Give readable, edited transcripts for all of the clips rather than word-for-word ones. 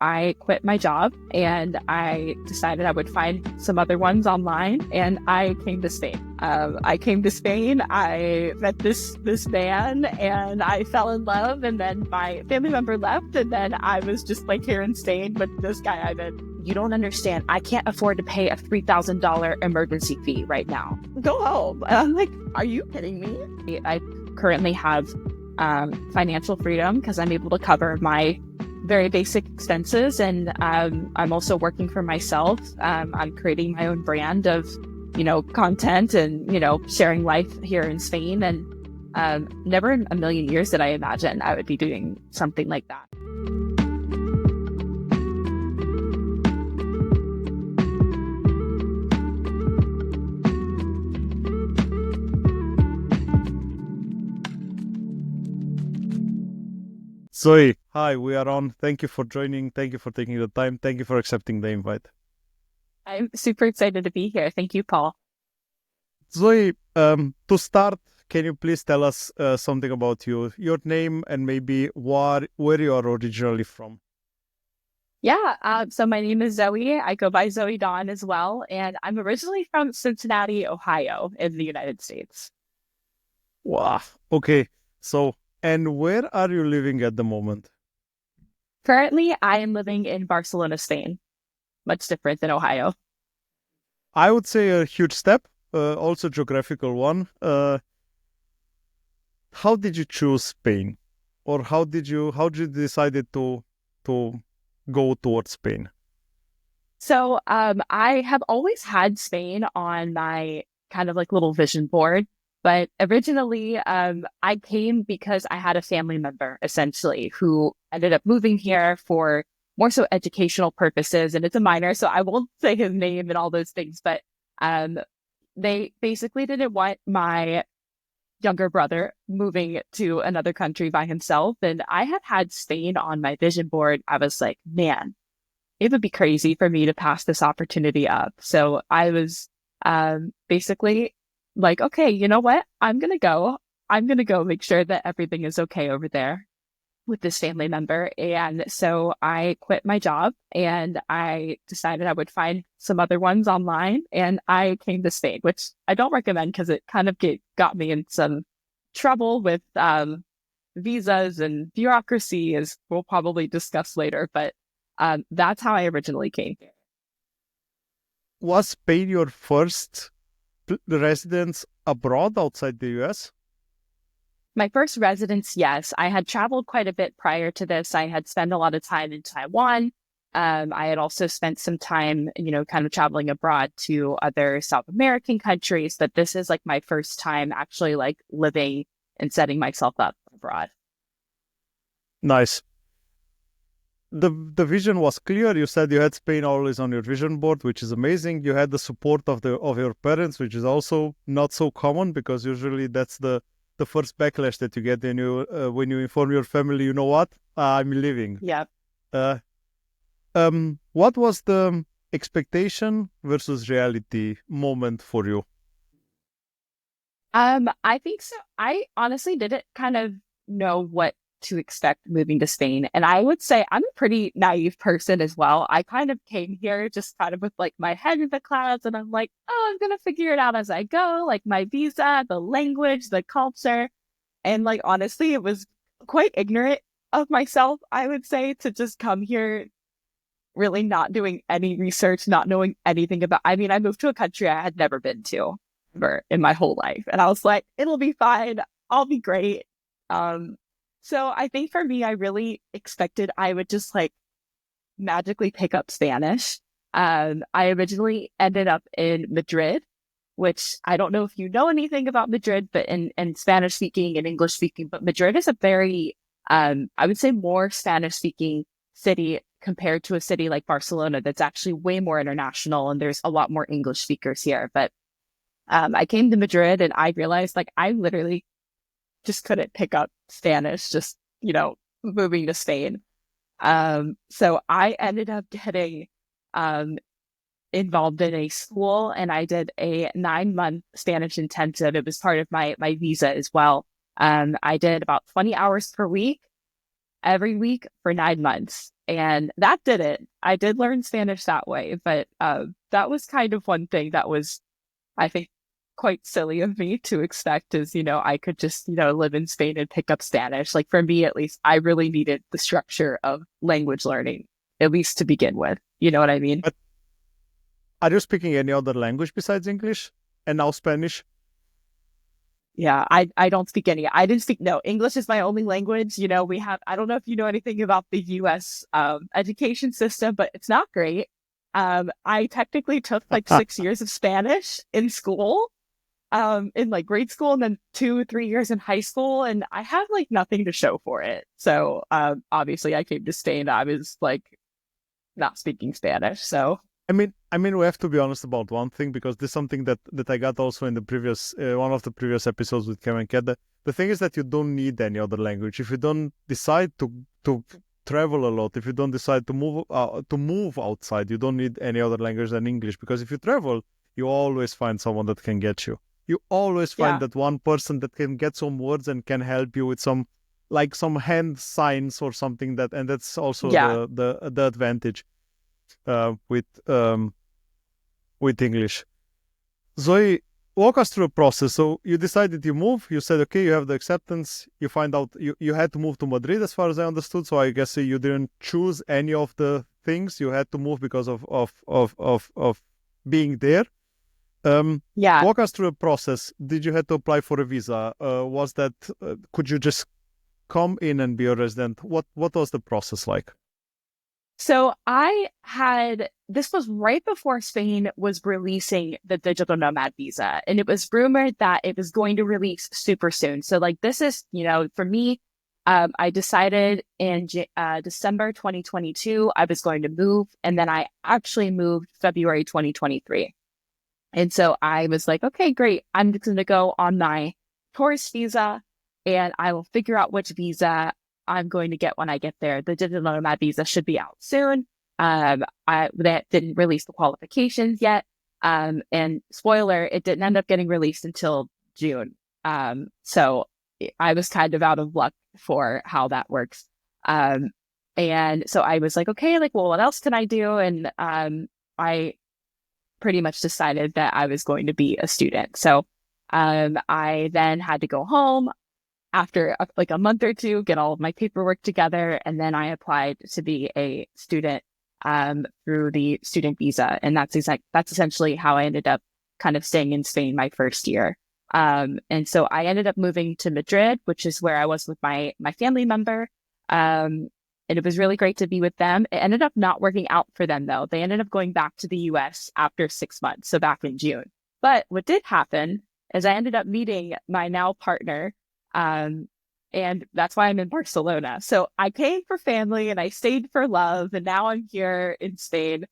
I quit my job and I decided I would find some other ones online, and I came to Spain. I met this man and I fell in love, and then my family member left, and then I was just like here in Spain with this guy I met. You don't understand. I can't afford to pay a $3,000 emergency fee right now. Go home. And I'm like, are you kidding me? I currently have financial freedom because I'm able to cover my very basic expenses, and I'm also working for myself. I'm creating my own brand of, content and, sharing life here in Spain. And never in a million years did I imagine I would be doing something like that. Zoe, hi, we are on. Thank you for joining. Thank you for taking the time. Thank you for accepting the invite. I'm super excited to be here. Thank you, Paul. Zoe, to start, can you please tell us something about you, your name, and maybe where you are originally from? Yeah, so my name is Zoe. I go by Zoe Dawn as well, and I'm originally from Cincinnati, Ohio, in the United States. Wow. Okay. So, and where are you living at the moment? Currently, I am living in Barcelona, Spain. Much different than Ohio. I would say a huge step, also geographical one. How did you choose Spain, or how did you decided to go towards Spain? So I have always had Spain on my kind of like little vision board. But originally, I came because I had a family member, essentially, who ended up moving here for more so educational purposes. And it's a minor, so I won't say his name and all those things. But they basically didn't want my younger brother moving to another country by himself. And I had Spain on my vision board. I was like, man, it would be crazy for me to pass this opportunity up. So I was basically like, okay, you know what? I'm going to go make sure that everything is okay over there with this family member. And so I quit my job and I decided I would find some other ones online, and I came to Spain, which I don't recommend because it kind of got me in some trouble with visas and bureaucracy, as we'll probably discuss later. But that's how I originally came here. Was Spain your first residence abroad outside the US? My first residence, yes. I had traveled quite a bit prior to this. I had spent a lot of time in Taiwan. I had also spent some time, kind of traveling abroad to other South American countries, but this is like my first time actually like living and setting myself up abroad. Nice. The vision was clear. You said you had Spain always on your vision board, which is amazing. You had the support of your parents, which is also not so common, because usually that's the first backlash that you get when you inform your family, you know what, I'm leaving. Yeah. What was the expectation versus reality moment for you? I think so. I honestly didn't kind of know what to expect moving to Spain. And I would say I'm a pretty naive person as well. I kind of came here just kind of with like my head in the clouds, and I'm like, oh, I'm going to figure it out as I go, like my visa, the language, the culture. And like, honestly, it was quite ignorant of myself, I would say, to just come here really not doing any research, not knowing anything about, I mean, I moved to a country I had never been to ever in my whole life. And I was like, it'll be fine. I'll be great. So I think for me, I really expected I would just like magically pick up Spanish. I originally ended up in Madrid, which I don't know if you know anything about Madrid, but in Spanish speaking and English speaking, but Madrid is a very, I would say more Spanish speaking city compared to a city like Barcelona that's actually way more international, and there's a lot more English speakers here. But I came to Madrid and I realized like I literally just couldn't pick up Spanish, just, moving to Spain. So I ended up getting involved in a school, and I did a 9-month Spanish intensive. It was part of my visa as well. I did about 20 hours per week, every week for 9 months. And that did it. I did learn Spanish that way, but that was kind of one thing that was, I think, quite silly of me to expect is, I could just, live in Spain and pick up Spanish. Like for me, at least, I really needed the structure of language learning, at least to begin with. You know what I mean? But are you speaking any other language besides English and now Spanish? Yeah, I don't speak any. I didn't speak, no, English is my only language. We have, I don't know if you know anything about the US education system, but it's not great. I technically took like 6 years of Spanish in school, in like grade school, and then 2, 3 years in high school, and I have like nothing to show for it. So obviously I came to Spain, I was like not speaking Spanish. So we have to be honest about one thing, because this is something that I got also in the previous one of the previous episodes with Kevin Kedde. The thing is that you don't need any other language if you don't decide to travel a lot. If you don't decide to move outside, you don't need any other language than English, because if you travel, you always find someone that can get you. You always find that one person that can get some words and can help you with some hand signs or something, and that's also the advantage with English. Zoe, walk us through a process. So you decided you move. You said, okay, you have the acceptance. You find out you had to move to Madrid, as far as I understood. So I guess you didn't choose any of the things. You had to move because of being there. Walk us through a process. Did you have to apply for a visa? Was that could you just come in and be a resident? What was the process like? So this was right before Spain was releasing the digital nomad visa, and it was rumored that it was going to release super soon. So like this is, for me, I decided in December 2022, I was going to move, and then I actually moved February 2023. And so I was like, okay, great. I'm just going to go on my tourist visa, and I will figure out which visa I'm going to get when I get there. The digital nomad visa should be out soon. That didn't release the qualifications yet. And spoiler, it didn't end up getting released until June. So I was kind of out of luck for how that works. And so I was like, okay, well, what else can I do? And I pretty much decided that I was going to be a student. So I then had to go home after a month or two, get all of my paperwork together, and then I applied to be a student through the student visa, and that's essentially how I ended up kind of staying in Spain my first year. And so I ended up moving to Madrid, which is where I was with my family member, and it was really great to be with them. It ended up not working out for them though. They ended up going back to the US after 6 months, so back in June. But what did happen is I ended up meeting my now partner. And that's why I'm in Barcelona. So I came for family and I stayed for love. And now I'm here in Spain,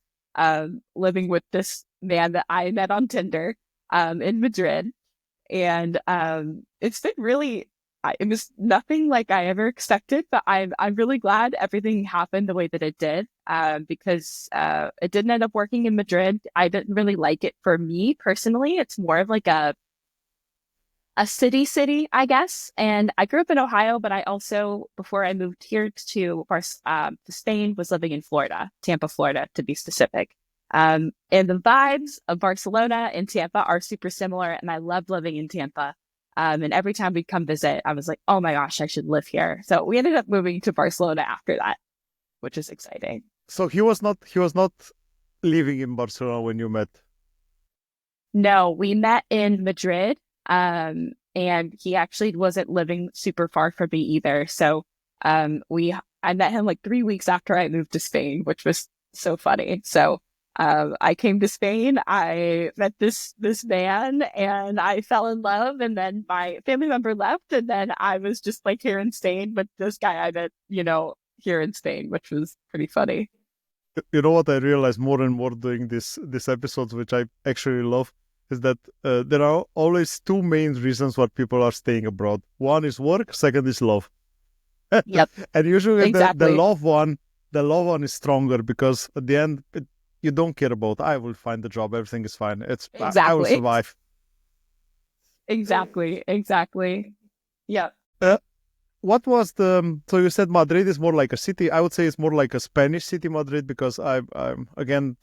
living with this man that I met on Tinder, in Madrid. And, it's been really, it was nothing like I ever expected, but I'm really glad everything happened the way that it did, because, it didn't end up working in Madrid. I didn't really like it for me personally. It's more of like a city, I guess. And I grew up in Ohio, but I also, before I moved here to Spain, was living in Florida, Tampa, Florida, to be specific. And the vibes of Barcelona and Tampa are super similar, and I loved living in Tampa. And every time we'd come visit, I was like, oh my gosh, I should live here. So we ended up moving to Barcelona after that, which is exciting. So he was not living in Barcelona when you met? No, we met in Madrid. And he actually wasn't living super far from me either. So, I met him 3 weeks after I moved to Spain, which was so funny. So, I came to Spain, I met this man, and I fell in love, and then my family member left, and then I was just here in Spain with this guy I met, here in Spain, which was pretty funny. You know what I realize more and more doing this episodes, which I actually love, is that there are always two main reasons why people are staying abroad. One is work, second is love. Yep. And usually exactly. the love one is stronger, because at the end you don't care about, I will find the job, everything is fine. Exactly. I will survive. Exactly. Yeah. what was so you said Madrid is more like a city. I would say it's more like a Spanish city, Madrid, because I'm again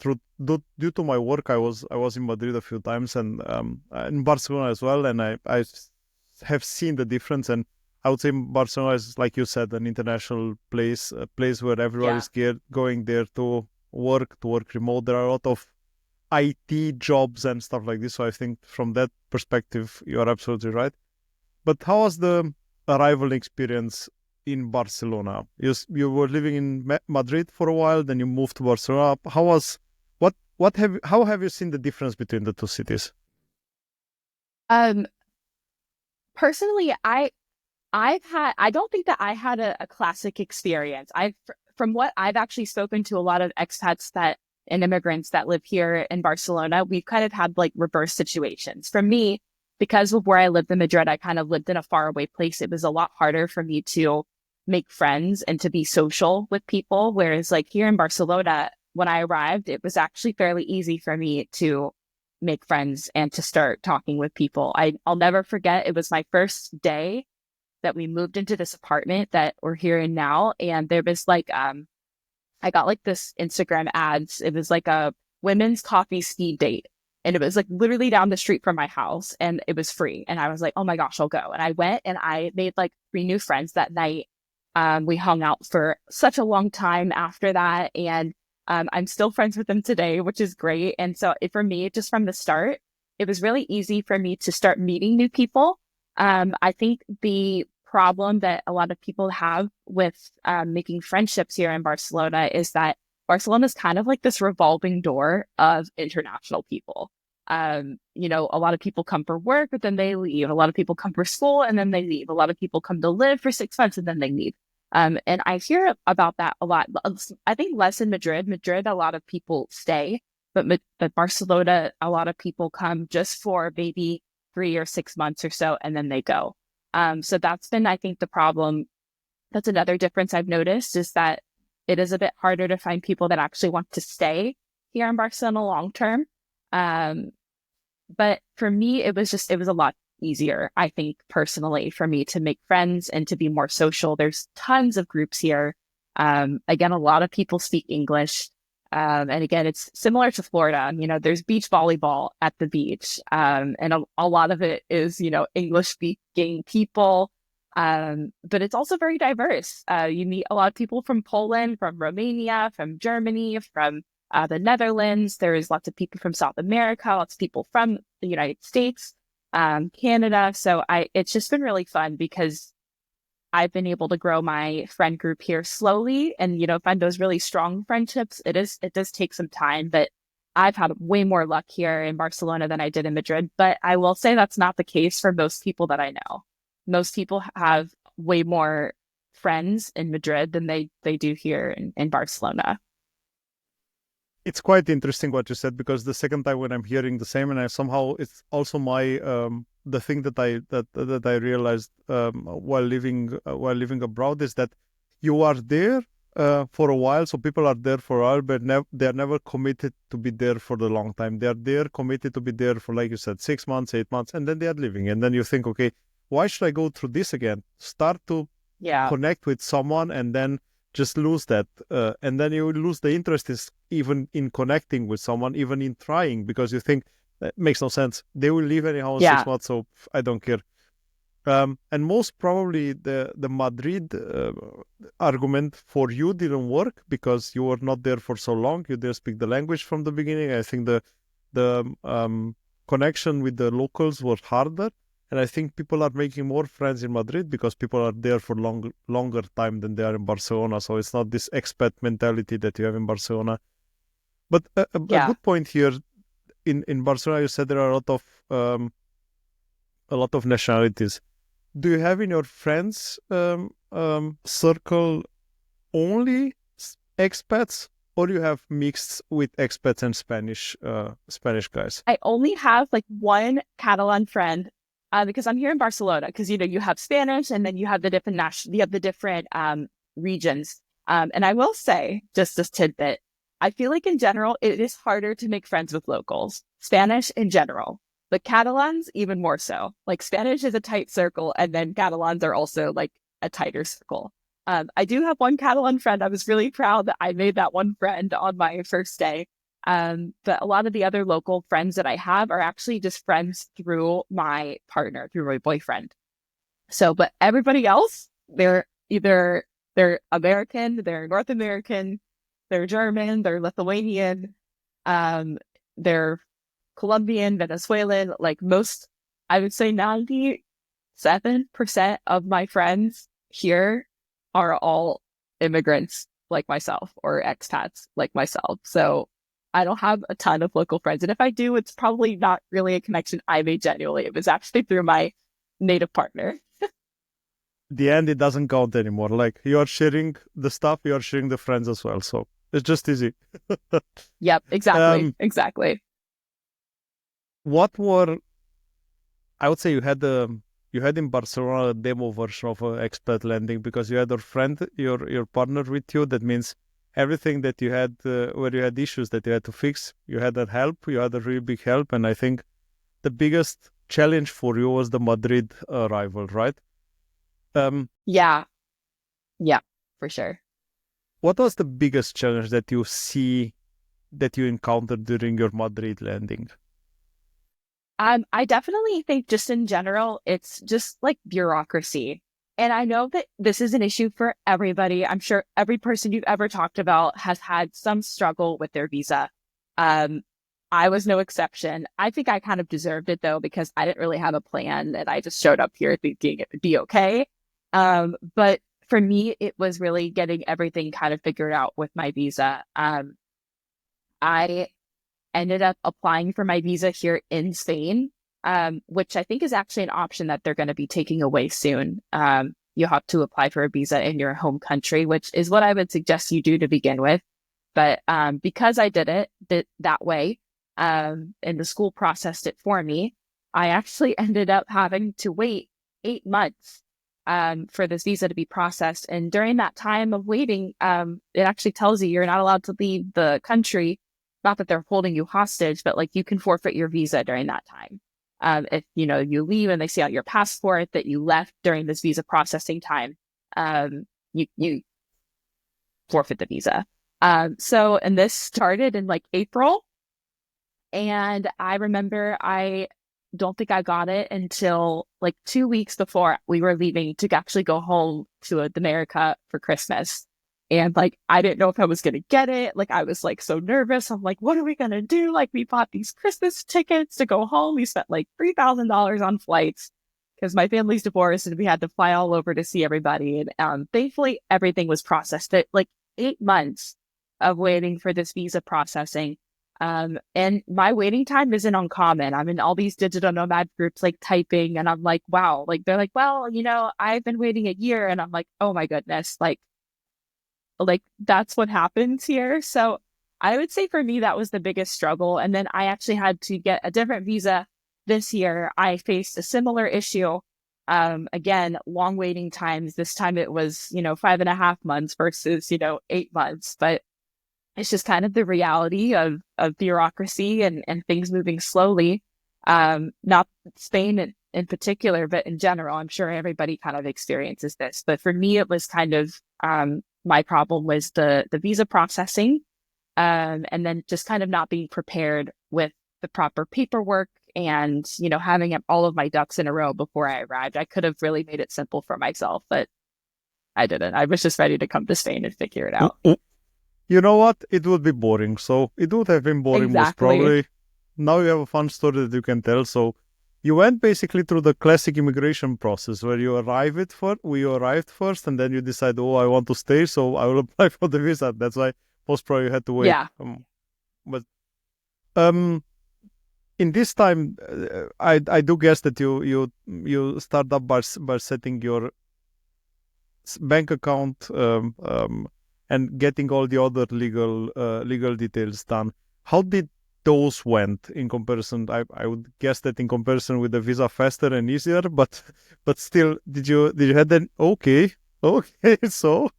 due to my work, I was in Madrid a few times and in Barcelona as well, and I have seen the difference. And I would say Barcelona is, like you said, an international place, a place where everyone Yeah. is going there to work remote. There are a lot of IT jobs and stuff like this. So I think from that perspective, you are absolutely right. But how was the arrival experience in Barcelona? You were living in Madrid for a while, then you moved to Barcelona. How have you seen the difference between the two cities? Um, Personally, I don't think that I had a classic experience. From what I've actually spoken to a lot of expats and immigrants that live here in Barcelona, we've kind of had like reverse situations. For me, because of where I lived in Madrid, I kind of lived in a faraway place. It was a lot harder for me to make friends and to be social with people. Whereas like here in Barcelona, when I arrived, it was actually fairly easy for me to make friends and to start talking with people. I'll never forget, it was my first day that we moved into this apartment that we're here in now. And there was like, I got like this Instagram ads. It was like a women's coffee speed date. And it was like literally down the street from my house and it was free. And I was like, oh my gosh, I'll go. And I went and I made like 3 new friends that night. We hung out for such a long time after that. And I'm still friends with them today, which is great. And so for me, just from the start, it was really easy for me to start meeting new people. I think the problem that a lot of people have with making friendships here in Barcelona is that Barcelona is kind of like this revolving door of international people. A lot of people come for work, but then they leave. A lot of people come for school and then they leave. A lot of people come to live for 6 months and then they leave. And I hear about that a lot. I think less in Madrid. Madrid, a lot of people stay, but Barcelona, a lot of people come just for maybe 3 or 6 months or so, and then they go. So that's been, I think, the problem. That's another difference I've noticed is that it is a bit harder to find people that actually want to stay here in Barcelona long term. Um, but for me, it was a lot easier, I think, personally, for me to make friends and to be more social. There's tons of groups here. Again, a lot of people speak English. And again, it's similar to Florida. There's beach volleyball at the beach. And a lot of it is, English speaking people. But it's also very diverse. You meet a lot of people from Poland, from Romania, from Germany, from the Netherlands. There's lots of people from South America, lots of people from the United States, Canada. So it's just been really fun because I've been able to grow my friend group here slowly and, find those really strong friendships. It does take some time, but I've had way more luck here in Barcelona than I did in Madrid. But I will say that's not the case for most people that I know. Most people have way more friends in Madrid than they do here in Barcelona. It's quite interesting what you said, because the second time when I'm hearing the same, and I somehow it's also my the thing that I realized while living abroad is that you are there for a while, so people are there for a while, but they are never committed to be there for the long time. They are there committed to be there for, like you said, 6 months, 8 months, and then they are leaving. And then you think, okay, why should I go through this again? Start to Yeah. connect with someone and then just lose that, and then you lose the interest is even in connecting with someone, even in trying, because you think that makes no sense, they will leave anyhow in Yeah. 6 months, so I don't care. And most probably the Madrid argument for you didn't work because you were not there for so long, you didn't speak the language from the beginning. I think the connection with the locals was harder. And I think people are making more friends in Madrid because people are there for longer time than they are in Barcelona. So it's not this expat mentality that you have in Barcelona. But a Yeah. good point here in Barcelona, you said there are a lot of nationalities. Do you have in your friends circle only expats, or you have mixed with expats and Spanish guys? I only have like one Catalan friend because I'm here in Barcelona because you have Spanish and then you have the different regions. And I will say just this tidbit, I feel like in general it is harder to make friends with locals. Spanish in general, but Catalans even more so. Like Spanish is a tight circle, and then Catalans are also like a tighter circle. I do have one Catalan friend. I was really proud that I made that one friend on my first day. But a lot of the other local friends that I have are actually just friends through my partner, through my boyfriend. So, but everybody else, they're American, they're North American, they're German, they're Lithuanian, um, they're Colombian, Venezuelan, like most, I would say 97% of my friends here are all immigrants like myself or expats like myself. So I don't have a ton of local friends. And if I do, it's probably not really a connection I made genuinely. It was actually through my native partner. The end, it doesn't count anymore. Like you are sharing the stuff, you are sharing the friends as well. So it's just easy. Yep, exactly. Um, Exactly. what were I would say you had in Barcelona a demo version of expat landing because you had your friend, your partner with you. That means everything that you had where you had issues that you had to fix, you had that help. You had a really big help, and I think the biggest challenge for you was the Madrid arrival, right? Um, Yeah. Yeah, for sure. what was the biggest challenge that you see that you encountered during your Madrid landing? I definitely think just in general, it's just like bureaucracy. And I know that this is an issue for everybody. I'm sure every person you've ever talked about has had some struggle with their visa. Um, I was no exception. I think I kind of deserved it though, because I didn't really have a plan and I just showed up here thinking it would be okay. But for me, it was really getting everything kind of figured out with my visa. I ended up applying for my visa here in Spain, which I think is actually an option that they're going to be taking away soon. You have to apply for a visa in your home country, which is what I would suggest you do to begin with. But because I did it that way, and the school processed it for me, I actually ended up having to wait 8 months for this visa to be processed. And during that time of waiting, it actually tells you you're not allowed to leave the country. Not that they're holding you hostage, but like you can forfeit your visa during that time. If you leave and they see on your passport that you left during this visa processing time, you forfeit the visa. And this started in like April, and I remember I don't think I got it until like 2 weeks before we were leaving to actually go home to America for Christmas. And like, I didn't know if I was going to get it. Like, I was like so nervous. I'm like, what are we going to do? Like, we bought these Christmas tickets to go home. We spent like $3,000 on flights because my family's divorced and we had to fly all over to see everybody. And thankfully, everything was processed. At like 8 months of waiting for this visa processing. And my waiting time isn't uncommon. I'm in all these digital nomad groups, like typing, and I'm like, wow, like they're like, well, I've been waiting a year, and I'm like, oh my goodness, like that's what happens here. So I would say for me, that was the biggest struggle. And then I actually had to get a different visa this year. I faced a similar issue. Again, long waiting times. This time it was, 5.5 months versus, 8 months, but it's just kind of the reality of bureaucracy and things moving slowly. Not Spain in particular, but in general, I'm sure everybody kind of experiences this. But for me, it was kind of my problem was the visa processing, and then just kind of not being prepared with the proper paperwork and having all of my ducks in a row before I arrived. I could have really made it simple for myself, but I didn't. I was just ready to come to Spain and figure it out. You know what? It would be boring. So it would have been boring, most Exactly. probably. Now you have a fun story that you can tell. So you went basically through the classic immigration process where you arrived first, and then you decide, oh, I want to stay, so I will apply for the visa. That's why most probably you had to wait. Yeah. But um, in this time, I do guess that you start up by setting your bank account and getting all the other legal details done. How did those went in comparison? I would guess that in comparison with the visa, faster and easier, but still, did you had an okay so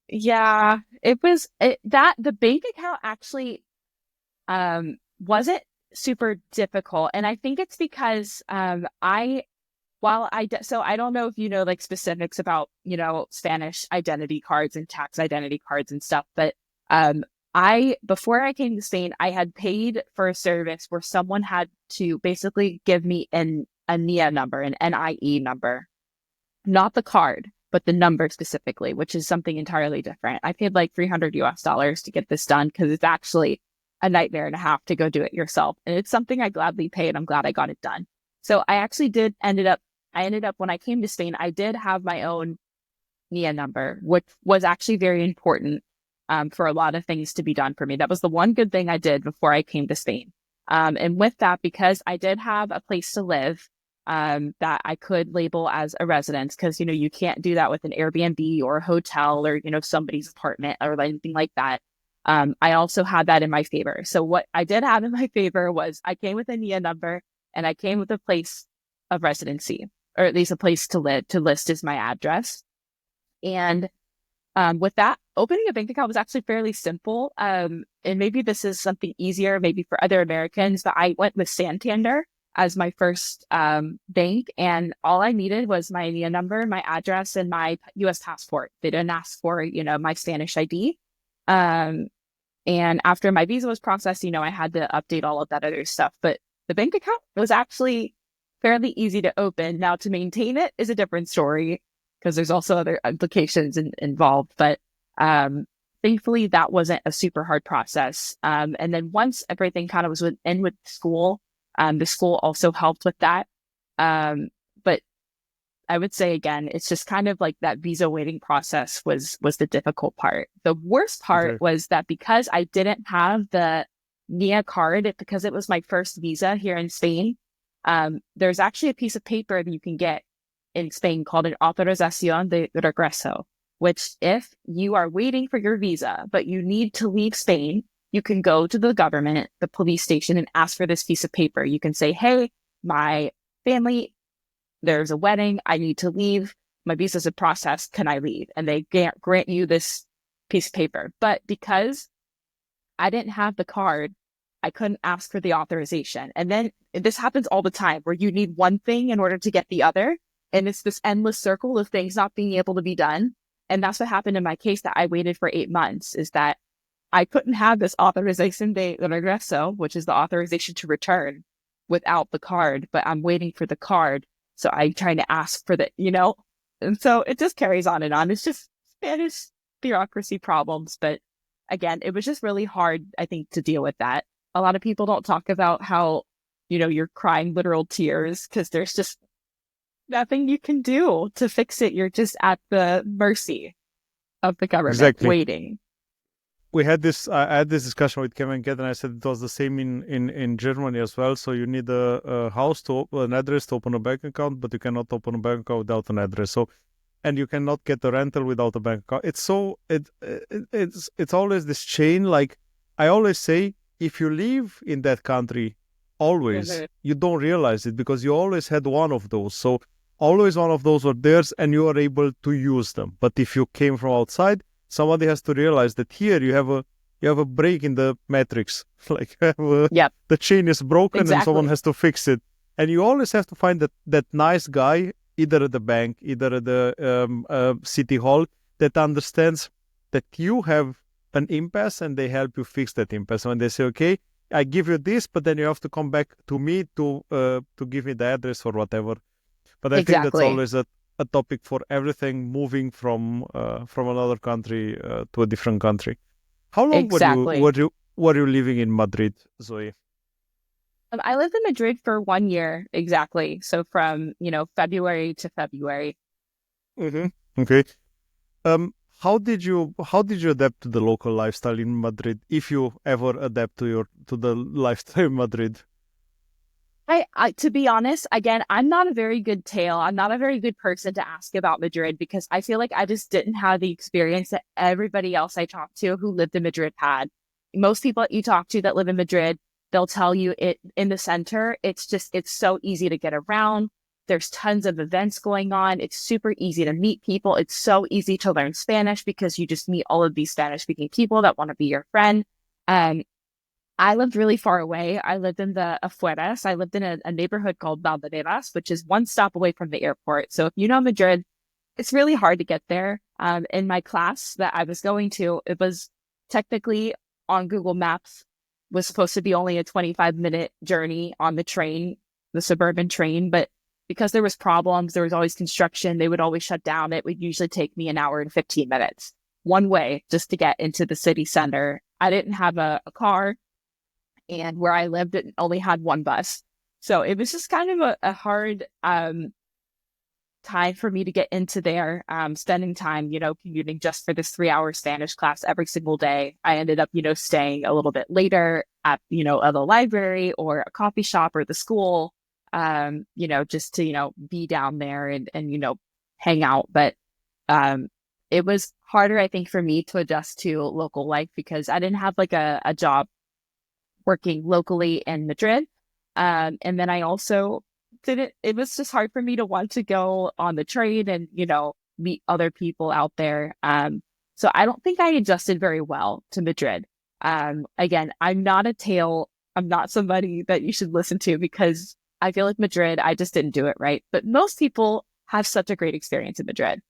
Yeah, it was that the bank account actually wasn't super difficult. And I think it's because I while so I don't know if you know like specifics about, Spanish identity cards and tax identity cards and stuff, but before I came to Spain, I had paid for a service where someone had to basically give me a NIA number, an NIE number, not the card, but the number specifically, which is something entirely different. I paid like $300 to get this done because it's actually a nightmare and a half to go do it yourself. And it's something I gladly paid. I'm glad I got it done. So I actually I ended up when I came to Spain, I did have my own NIA number, which was actually very important for a lot of things to be done for me. That was the one good thing I did before I came to Spain. And with that, because I did have a place to live that I could label as a residence, because, you can't do that with an Airbnb or a hotel or, somebody's apartment or anything like that. I also had that in my favor. So what I did have in my favor was I came with a NIA number and I came with a place of residency, or at least a place to live, to list as my address. And with that, opening a bank account was actually fairly simple. And maybe this is something easier, maybe for other Americans, but I went with Santander as my first bank. And all I needed was my NIA number, my address, and my US passport. They didn't ask for, my Spanish ID. And after my visa was processed, I had to update all of that other stuff. But the bank account was actually fairly easy to open. Now, to maintain it is a different story because there's also other implications involved. But thankfully, that wasn't a super hard process. And then once everything kind of was in with school, the school also helped with that. But I would say, again, it's just kind of like that visa waiting process was the difficult part. The worst part was that because I didn't have the NIA card, because it was my first visa here in Spain, there's actually a piece of paper that you can get in Spain called an autorización de regreso, which if you are waiting for your visa, but you need to leave Spain, you can go to the government, the police station, and ask for this piece of paper. You can say, hey, my family, there's a wedding, I need to leave, my visa's in process, can I leave? And they grant you this piece of paper. But because I didn't have the card, I couldn't ask for the authorization. And then this happens all the time where you need one thing in order to get the other. And it's this endless circle of things not being able to be done. And that's what happened in my case, that I waited for 8 months, is that I couldn't have this authorization de regreso, which is the authorization to return, without the card, but I'm waiting for the card. So I'm trying to ask for and so it just carries on and on. It's just Spanish bureaucracy problems. But again, it was just really hard, I think, to deal with that. A lot of people don't talk about how, you're crying literal tears because there's just nothing you can do to fix it. You're just at the mercy of the government waiting. We had I had this discussion with Kevin Gett, and I said it was the same in Germany as well. So you need a house an address to open a bank account, but you cannot open a bank account without an address. So, and you cannot get a rental without a bank account. It's it's always this chain. Like I always say, if you live in that country, always you don't realize it because you always had one of those. So always one of those were theirs, and you are able to use them. But if you came from outside, somebody has to realize that here you have a break in the matrix. Like the chain is broken and someone has to fix it. And you always have to find that nice guy, either at the bank, either at the city hall, that understands that you have an impasse and they help you fix that impasse. When they say, okay, I give you this, but then you have to come back to me to give me the address or whatever. But I think that's always a topic for everything moving from another country to a different country. How long were you living in Madrid, Zoe? I lived in Madrid for 1 year exactly. So from February to February. Mm-hmm. Okay. How did you adapt to the local lifestyle in Madrid? If you ever adapt to the lifestyle in Madrid? I to be honest, again, I'm not a very good tale. I'm not a very good person to ask about Madrid because I feel like I just didn't have the experience that everybody else I talked to who lived in Madrid had. Most people you talk to that live in Madrid, they'll tell you it in the center. It's so easy to get around. There's tons of events going on. It's super easy to meet people. It's so easy to learn Spanish because you just meet all of these Spanish speaking people that want to be your friend. I lived really far away. I lived in the Afueras. I lived in a neighborhood called Valdeperas, which is one stop away from the airport. So if you know Madrid, it's really hard to get there. In my class that I was going to, it was technically on Google Maps was supposed to be only a 25-minute journey on the train, the suburban train, but because there was problems, there was always construction, they would always shut down. It would usually take me an hour and 15 minutes one way just to get into the city center. I didn't have a car, and where I lived, it only had one bus. So it was just kind of a hard time for me to get into there, spending time, commuting just for this 3 hour Spanish class every single day. I ended up, staying a little bit later at, at the library or a coffee shop or the school, just to, be down there and hang out. But it was harder, I think, for me to adjust to local life because I didn't have like a job working locally in Madrid. And then I also didn't, it was just hard for me to want to go on the train and, meet other people out there. So I don't think I adjusted very well to Madrid. Again, I'm not somebody that you should listen to because I feel like Madrid, I just didn't do it right. But most people have such a great experience in Madrid.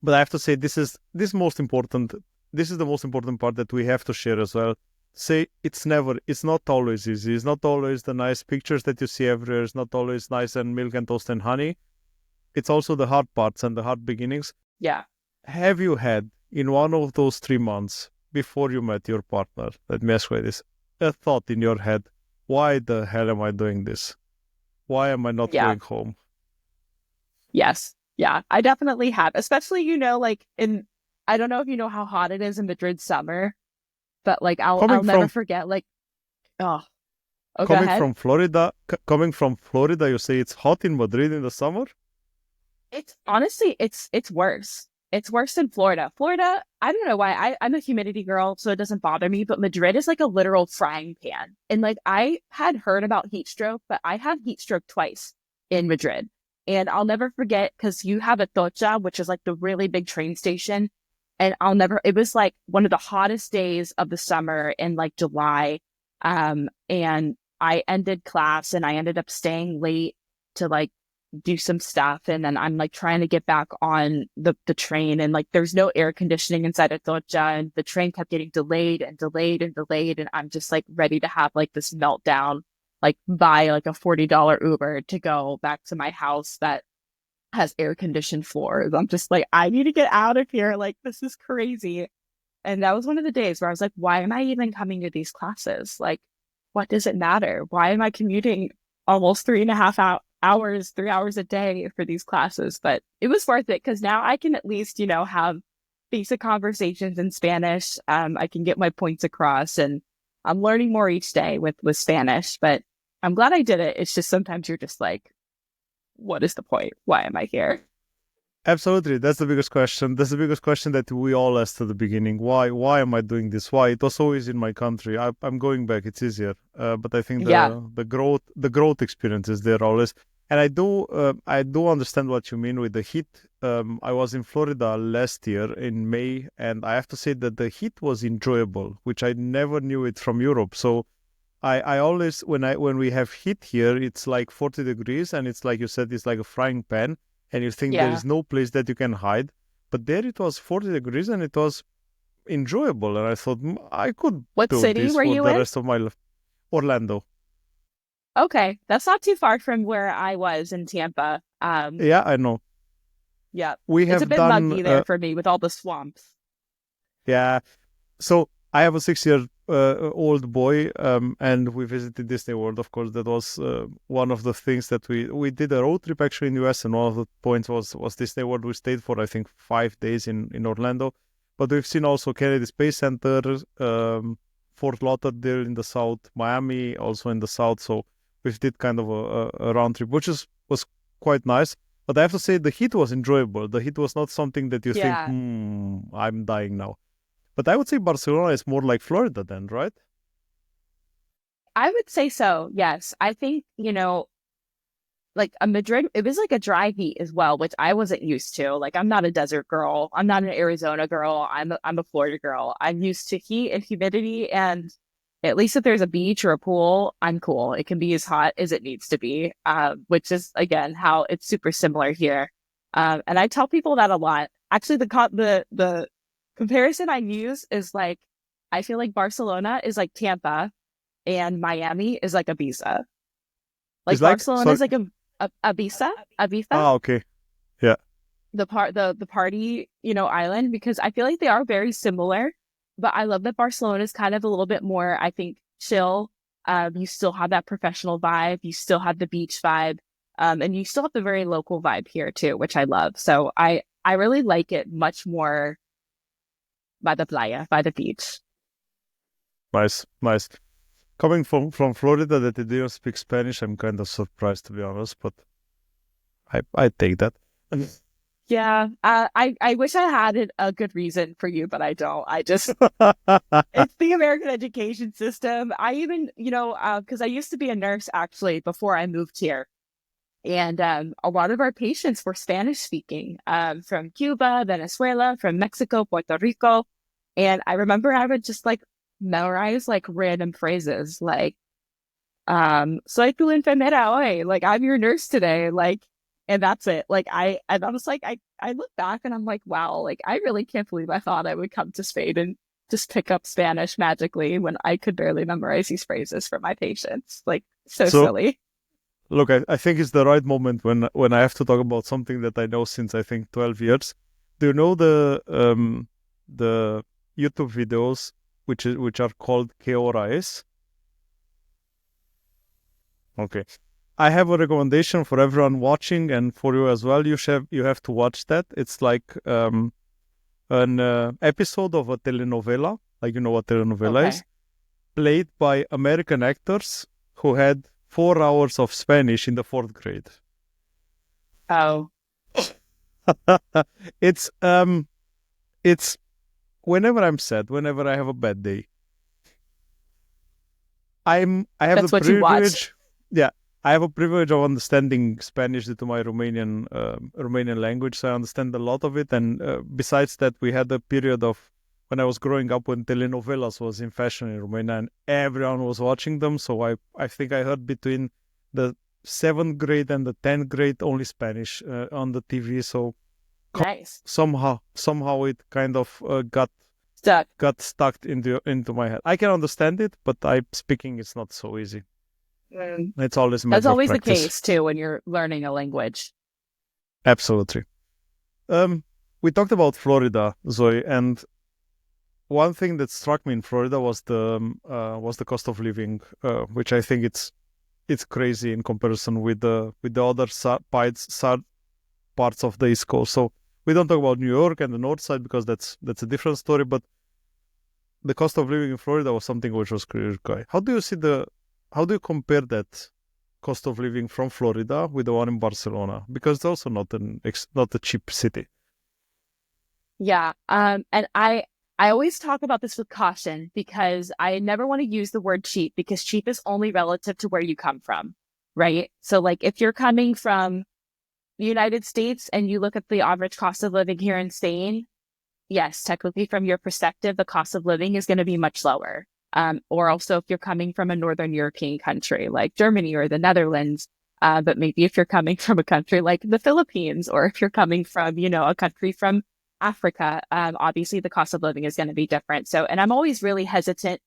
But I have to say, this most important. This is the most important part that we have to share as well. Say it's not always easy. It's not always the nice pictures that you see everywhere. It's not always nice and milk and toast and honey. It's also the hard parts and the hard beginnings. Yeah. Have you had in one of those 3 months before you met your partner, let me ask you this, a thought in your head, why the hell am I doing this? Why am I not Yeah. going home? Yes. Yeah. I definitely have, especially, like I don't know if you know how hot it is in Madrid summer, but like I'll Coming never from forget, like, oh, go coming ahead. from Florida, you say it's hot in Madrid in the summer? It's honestly, it's worse. It's worse than Florida. Florida, I don't know why. I'm a humidity girl, so it doesn't bother me. But Madrid is like a literal frying pan. And like I had heard about heat stroke, but I had heat stroke twice in Madrid. And I'll never forget because you have Atocha, which is like the really big train station. And it was like one of the hottest days of the summer in like July. And I ended class and I ended up staying late to like do some stuff, and then I'm like trying to get back on the train, and like there's no air conditioning inside Atocha, and the train kept getting delayed and delayed and delayed, and I'm just like ready to have like this meltdown, like buy like a $40 Uber to go back to my house that has air conditioned floors. I'm just like, I need to get out of here, like this is crazy. And that was one of the days where I was like, why am I even coming to these classes? Like, what does it matter? Why am I commuting almost 3.5 hours, 3 hours a day for these classes? But it was worth it because now I can at least, have basic conversations in Spanish. I can get my points across, and I'm learning more each day with Spanish. But I'm glad I did it. It's just sometimes you're just like, what is the point? Why am I here? Absolutely. That's the biggest question. That's the biggest question that we all asked at the beginning. Why am I doing this? Why? It was always in my country. I'm going back. It's easier. But I think Yeah. the growth experience is there always. And I do understand what you mean with the heat. I was in Florida last year in May, and I have to say that the heat was enjoyable, which I never knew it from Europe. So I always when we have heat here, it's like 40 degrees, and it's like you said, it's like a frying pan, and you think there Yeah. is no place that you can hide. But there it was 40 degrees, and it was enjoyable, and I thought I could What do city this were for you the in? rest of my life. Orlando. Okay. That's not too far from where I was in Tampa. Yeah, I know. Yeah. We It's a have bit done. muggy there for me with all the swamps. Yeah. So I have a 6 year old boy, and we visited Disney World. Of course, that was one of the things that we did a road trip actually in US, and one of the points was Disney World. We stayed for I think 5 days in Orlando, but we've seen also Kennedy Space Center, Fort Lauderdale in the south, Miami also in the south. So we did kind of a round trip, which was quite nice. But I have to say the heat was enjoyable. The heat was not something that you think, Yeah. I'm dying now. But I would say Barcelona is more like Florida then, right? I would say so. Yes. I think, like a Madrid, it was like a dry heat as well, which I wasn't used to. Like I'm not a desert girl. I'm not an Arizona girl. I'm a Florida girl. I'm used to heat and humidity, and at least if there's a beach or a pool, I'm cool. It can be as hot as it needs to be, which is again how it's super similar here. And I tell people that a lot. Actually, the comparison I use is like I feel like Barcelona is like Tampa and Miami is like Ibiza. It's Like like Barcelona so. is like a Ibiza, Ah, okay. Yeah. the party, island, because I feel like they are very similar, but I love that Barcelona is kind of a little bit more, I think, chill. You still have that professional vibe, you still have the beach vibe, and you still have the very local vibe here too, which I love. So I really like it much more by the playa, by the beach. Nice, nice. Coming from Florida that they didn't speak Spanish, I'm kind of surprised to be honest, but I take that. Yeah, I wish I had a good reason for you, but I don't. I just it's the American education system. I even, because I used to be a nurse actually before I moved here. And a lot of our patients were Spanish speaking, from Cuba, Venezuela, from Mexico, Puerto Rico. And I remember I would just like memorize like random phrases like, soy tu enfermera hoy, like I'm your nurse today. Like, and that's it. And I was like, I look back and I'm like, wow, like I really can't believe I thought I would come to Spain and just pick up Spanish magically when I could barely memorize these phrases for my patients. Like, so So silly. look, I think it's the right moment when I have to talk about something that I know since I think 12 years. Do you know the YouTube videos which are called Que Hora Es? Okay. I have a recommendation for everyone watching and for you as well. You have to watch that. It's like an episode of a telenovela, like you know what telenovela is, Okay. played by American actors who had 4 hours of Spanish in the fourth grade. Oh, it's it's whenever I'm sad, whenever I have a bad day, I have the that's what you watch. privilege, yeah, I have a privilege of understanding Spanish due to my Romanian language, so I understand a lot of it. And besides that, we had a period of when I was growing up when telenovelas was in fashion in Romania, and everyone was watching them. So I think I heard between the seventh grade and the 10th grade only Spanish on the TV. So Nice. somehow it kind of Stuck. got stuck into my head. I can understand it, but I speaking is not so easy. Mm. It's always a That's matter of always the practice. case too when you're learning a language. Absolutely. Um, we talked about Florida, Zoe, and one thing that struck me in Florida was the cost of living, which I think it's crazy in comparison with the other parts of the East Coast. So we don't talk about New York and the North Side because that's a different story. But the cost of living in Florida was something which was clear. How do you compare that cost of living from Florida with the one in Barcelona? Because it's also not a cheap city. Yeah. And I always talk about this with caution because I never want to use the word cheap because cheap is only relative to where you come from, right? So like if you're coming from the United States and you look at the average cost of living here in Spain, yes, technically from your perspective, the cost of living is going to be much lower. Or also if you're coming from a Northern European country like Germany or the Netherlands, but maybe if you're coming from a country like the Philippines, or if you're coming from, a country from Africa, obviously the cost of living is going to be different. So, and I'm always really hesitant.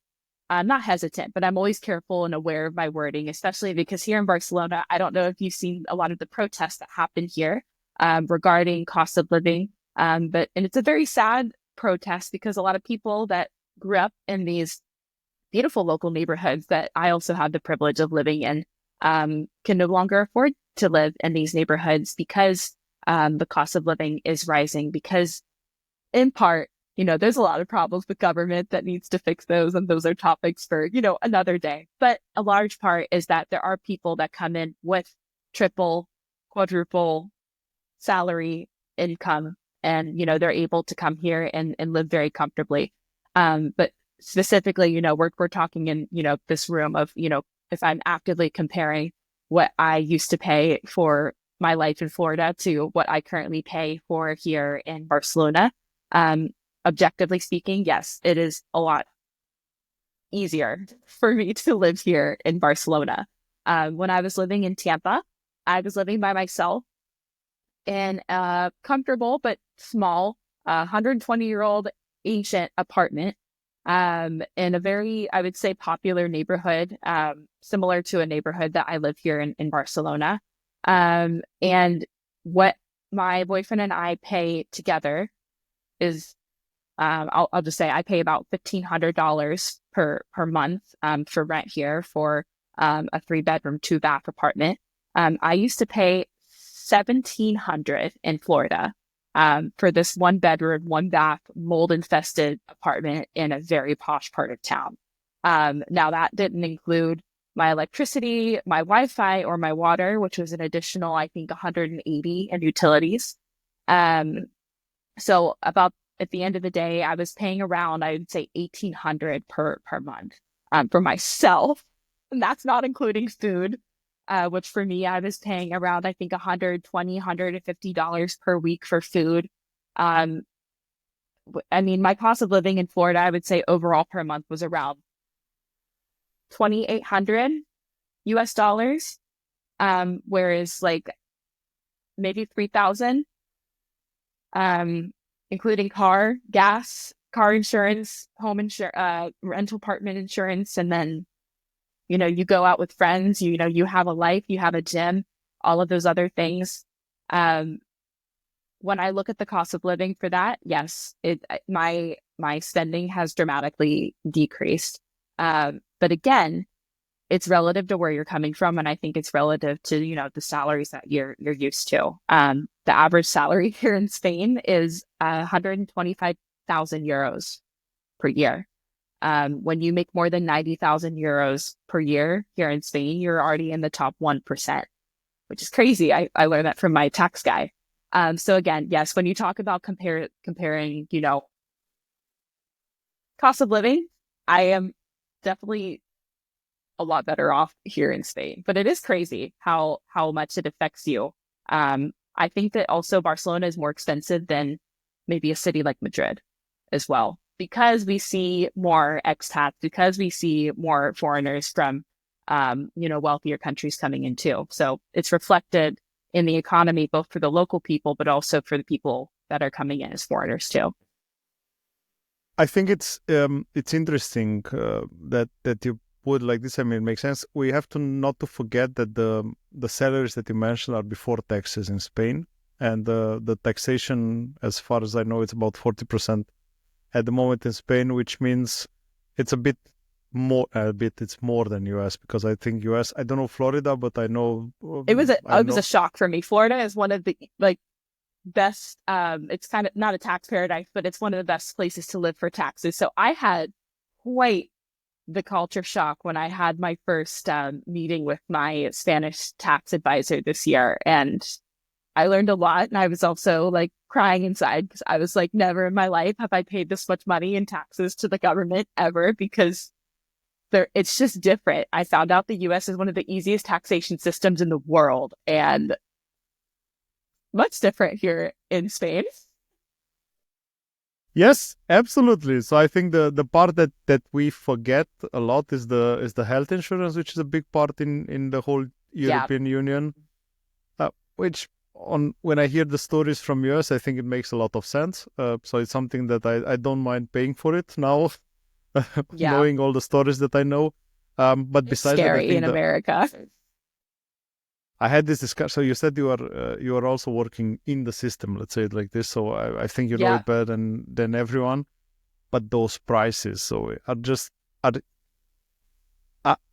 I'm not hesitant, but I'm always careful and aware of my wording, especially because here in Barcelona, I don't know if you've seen a lot of the protests that happened here, regarding cost of living. And it's a very sad protest because a lot of people that grew up in these beautiful local neighborhoods that I also have the privilege of living in, can no longer afford to live in these neighborhoods because the cost of living is rising. Because in part, there's a lot of problems with government that needs to fix those, and those are topics for, another day. But a large part is that there are people that come in with triple, quadruple salary income, and, they're able to come here and live very comfortably. But specifically, we're talking in, this room of, if I'm actively comparing what I used to pay for my life in Florida to what I currently pay for here in Barcelona. Um, Objectively speaking, yes, it is a lot easier for me to live here in Barcelona. When I was living in Tampa, I was living by myself in a comfortable but small 120-year-old ancient apartment in a very, I would say, popular neighborhood, similar to a neighborhood that I live here in Barcelona. And what my boyfriend and I pay together is, I'll just say I pay about $1,500 per month for rent here for a 3-bedroom, 2-bath apartment. I used to pay $1,700 in Florida for this 1-bedroom, 1-bath, mold-infested apartment in a very posh part of town. Now that didn't include my electricity, my Wi-Fi, or my water, which was an additional, I think, 180 in utilities. So about at the end of the day, I was paying around, I would say, $1,800 per month for myself, and that's not including food. Which for me, I was paying around, I think, $120, $150 per week for food. I mean, my cost of living in Florida, I would say overall per month was around 2,800 US dollars. Whereas like maybe 3,000, including car, gas, car insurance, home insurance, rental apartment insurance, and then you go out with friends, you have a life, you have a gym, all of those other things. When I look at the cost of living for that, yes, my spending has dramatically decreased. But again, it's relative to where you're coming from, and I think it's relative to the salaries that you're used to. The average salary here in Spain is 125,000 euros per year. When you make more than 90,000 euros per year here in Spain, you're already in the top 1%, which is crazy. I learned that from my tax guy. So again, yes, when you talk about comparing, cost of living, I am definitely a lot better off here in Spain, but it is crazy how much it affects you. I think that also Barcelona is more expensive than maybe a city like Madrid as well, because we see more expats, because we see more foreigners from, wealthier countries coming in too. So it's reflected in the economy, both for the local people, but also for the people that are coming in as foreigners too. I think it's interesting that you put like this. I mean, it makes sense. We have to not to forget that the salaries that you mentioned are before taxes in Spain, and the taxation, as far as I know, it's about 40% at the moment in Spain, which means it's a bit more. It's more than US, because I think US. I don't know Florida, but I know it was a shock for me. Florida is one of the best. It's kind of not a tax paradise, but it's one of the best places to live for taxes. So I had quite the culture shock when I had my first meeting with my Spanish tax advisor this year, and I learned a lot. And I was also crying inside, because I was like, never in my life have I paid this much money in taxes to the government ever, because it's just different. I found out the US is one of the easiest taxation systems in the world, and much different here in Spain. Yes, absolutely. So I think the part that we forget a lot is the health insurance, which is a big part in the whole European Union. Which when I hear the stories from US, I think it makes a lot of sense. So it's something that I don't mind paying for it now, knowing all the stories that I know. But It's besides scary that, I think in America. I had this discussion. So you said you are also working in the system, let's say it like this. So I think you know it better than everyone. But those prices,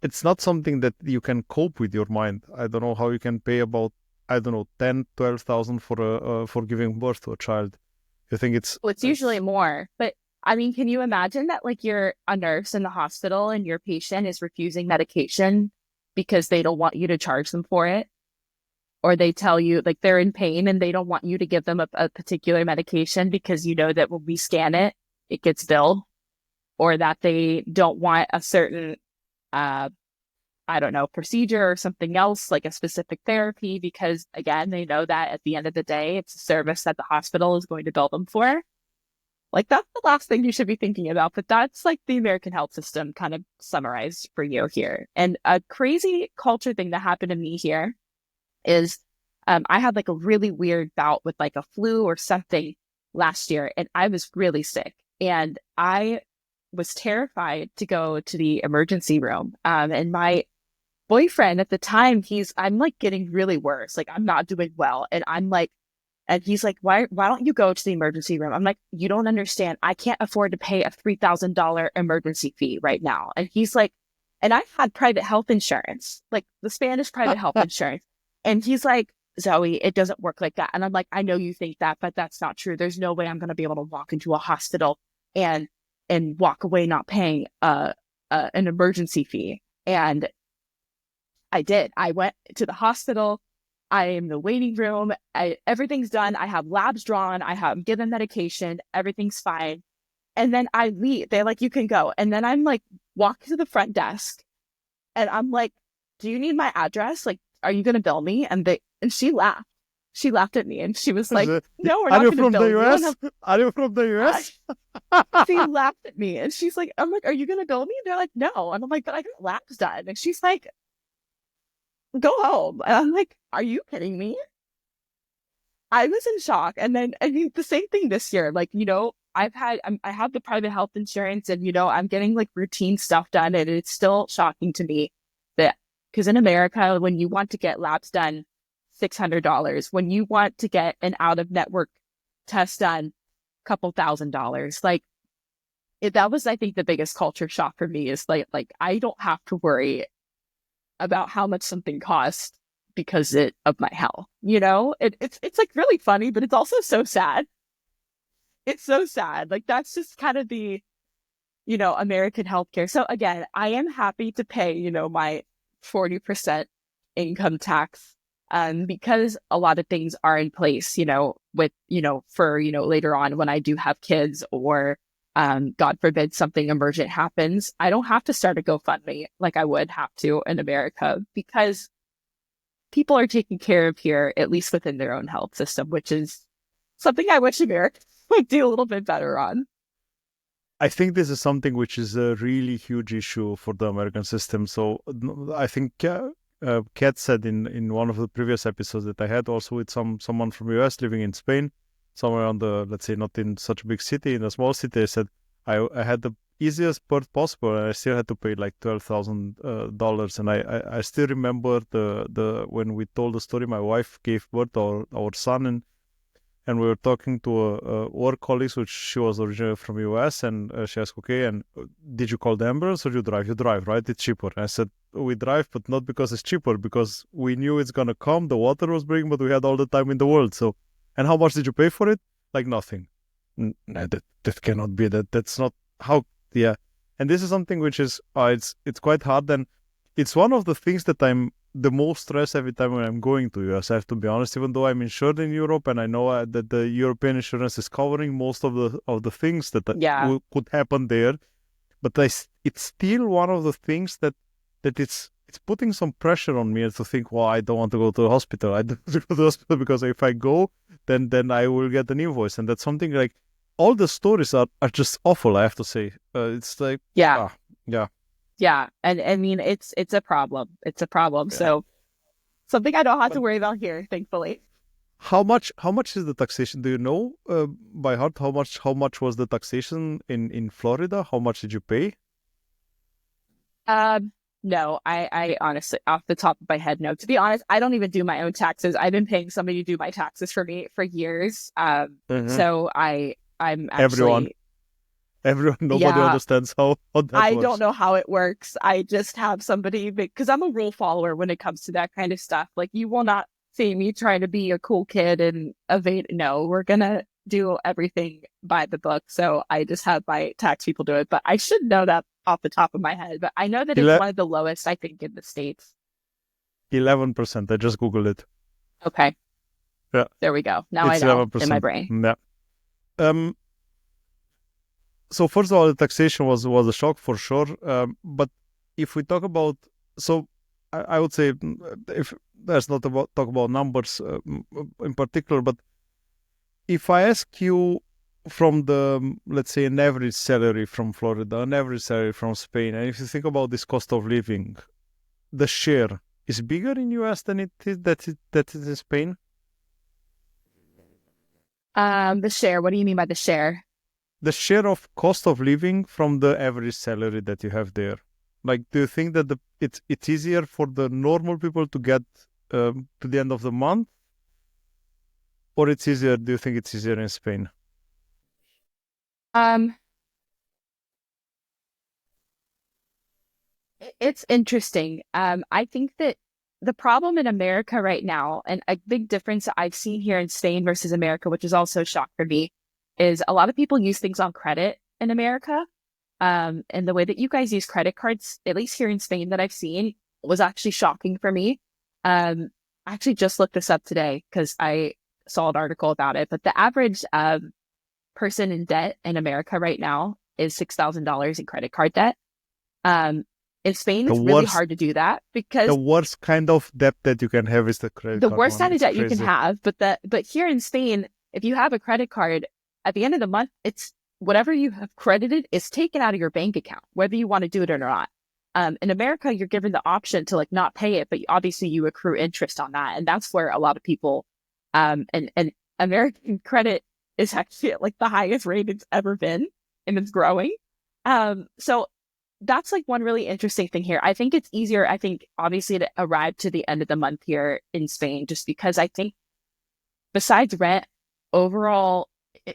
it's not something that you can cope with your mind. I don't know how you can pay about 10,000-12,000 for giving birth to a child. You think it's usually more, but I mean, can you imagine that you're a nurse in the hospital and your patient is refusing medication because they don't want you to charge them for it? Or they tell you they're in pain and they don't want you to give them a particular medication because that when we scan it, it gets billed, or that they don't want a certain, procedure or something else, like a specific therapy, because again, they know that at the end of the day, it's a service that the hospital is going to bill them for. Like that's the last thing you should be thinking about. But that's like the American health system kind of summarized for you here. And a crazy culture thing that happened to me here is I had like a really weird bout with like a flu or something last year, and I was really sick. And I was terrified to go to the emergency room. And my boyfriend at the time, I'm like getting really worse. Like I'm not doing well. And he's like, why don't you go to the emergency room? I'm like, you don't understand. I can't afford to pay a $3,000 emergency fee right now. And he's like, and I had private health insurance, like the Spanish private health insurance. And he's like, Zoe, it doesn't work like that. And I'm like, I know you think that, but that's not true. There's no way I'm going to be able to walk into a hospital and walk away not paying an emergency fee. And I did. I went to the hospital. I am in the waiting room. Everything's done. I have labs drawn. I have given medication. Everything's fine. And then I leave. They're like, you can go. And then I'm like, walk to the front desk. And I'm like, do you need my address? Like, are you going to bill me? And she laughed. She laughed at me and she was like, no, we're not going to bill you. Are you from the US? She laughed at me and she's like, I'm like, are you going to bill me? And they're like, no. And I'm like, but I got labs done. And she's like, go home. And I'm like, are you kidding me? I was in shock. And then, I mean, the same thing this year. Like, I have the private health insurance and, I'm getting like routine stuff done. And it's still shocking to me that, because in America, when you want to get labs done, $600. When you want to get an out-of-network test done, a couple $1,000s. Like, that was, I think, the biggest culture shock for me is like I don't have to worry about how much something costs because of my health. It's like really funny, but it's also so sad. It's so sad. Like that's just kind of the, American healthcare. So again, I am happy to pay, my 40% income tax, because a lot of things are in place, with, for, later on when I do have kids or, God forbid something emergent happens, I don't have to start a GoFundMe like I would have to in America because people are taken care of here, at least within their own health system, which is something I wish America would do a little bit better on. I think this is something which is a really huge issue for the American system. So I think Kat said in one of the previous episodes that I had also with someone from US living in Spain, somewhere on the, let's say, not in such a big city, in a small city. I said I had the easiest birth possible, and I still had to pay like $12,000. And I still remember the when we told the story, my wife gave birth to our son, and we were talking to a work colleague, which she was originally from US, and she asked, okay, and did you call the ambulance or you drive? You drive, right? It's cheaper. And I said, we drive, but not because it's cheaper, because we knew it's going to come. The water was breaking, but we had all the time in the world. So, and how much did you pay for it? Like nothing. No, that cannot be. That's not how, yeah. And this is something which is, it's quite hard. And it's one of the things that I'm the most stressed every time when I'm going to US, I have to be honest, even though I'm insured in Europe and I know that the European insurance is covering most of the things that could happen there. But it's still one of the things that it's putting some pressure on me to think, well, I don't want to go to the hospital. I don't want to go to the hospital because if I go, then I will get an invoice. And that's something like, all the stories are just awful, I have to say. It's like, yeah. Yeah. And I mean, it's a problem. It's a problem. Yeah. So something I don't have to worry about here, thankfully. How much is the taxation? Do you know by heart how much was the taxation in Florida? How much did you pay? No, I honestly, off the top of my head, no. To be honest, I don't even do my own taxes. I've been paying somebody to do my taxes for me for years. So I'm actually... Everyone, nobody understands how that works. I don't know how it works. I just have somebody, because I'm a rule follower when it comes to that kind of stuff. Like, you will not see me trying to be a cool kid and evade. No, we're going to do everything by the book. So I just have my tax people do it. But I should know that off the top of my head. But I know that it's one of the lowest, I think, in the States. 11%. I just Googled it. Okay. Yeah. There we go. Now it's I know 11%. In my brain. Yeah. So first of all, the taxation was a shock for sure. But if we talk about, so I would say, if there's not talk about numbers in particular, but if I ask you from the, let's say, an average salary from Florida, an average salary from Spain, and if you think about this cost of living, the share is bigger in US than that is in Spain. The share. What do you mean by the share? The share of cost of living from the average salary that you have there. Like, do you think that it's easier for the normal people to get to the end of the month, or it's easier? Do you think it's easier in Spain? Um, it's interesting. I think that the problem in America right now, and a big difference that I've seen here in Spain versus America, which is also a shock for me, is a lot of people use things on credit in America. And the way that you guys use credit cards, at least here in Spain that I've seen, was actually shocking for me. I actually just looked this up today because I saw an article about it. But the average person in debt in America right now is $6,000 in credit card debt. In Spain, The it's really worst, hard to do that the because worst kind of debt that you can have is the credit the card worst one. kind of It's debt you can crazy. have, but here in Spain, if you have a credit card, at the end of the month, it's whatever you have credited is taken out of your bank account, whether you want to do it or not. In America, you're given the option to like not pay it, but obviously you accrue interest on that, and that's where a lot of people, and American credit is actually at like the highest rate it's ever been, and it's growing. So that's like one really interesting thing here. I think it's easier, I think, obviously, to arrive to the end of the month here in Spain, just because I think besides rent, overall,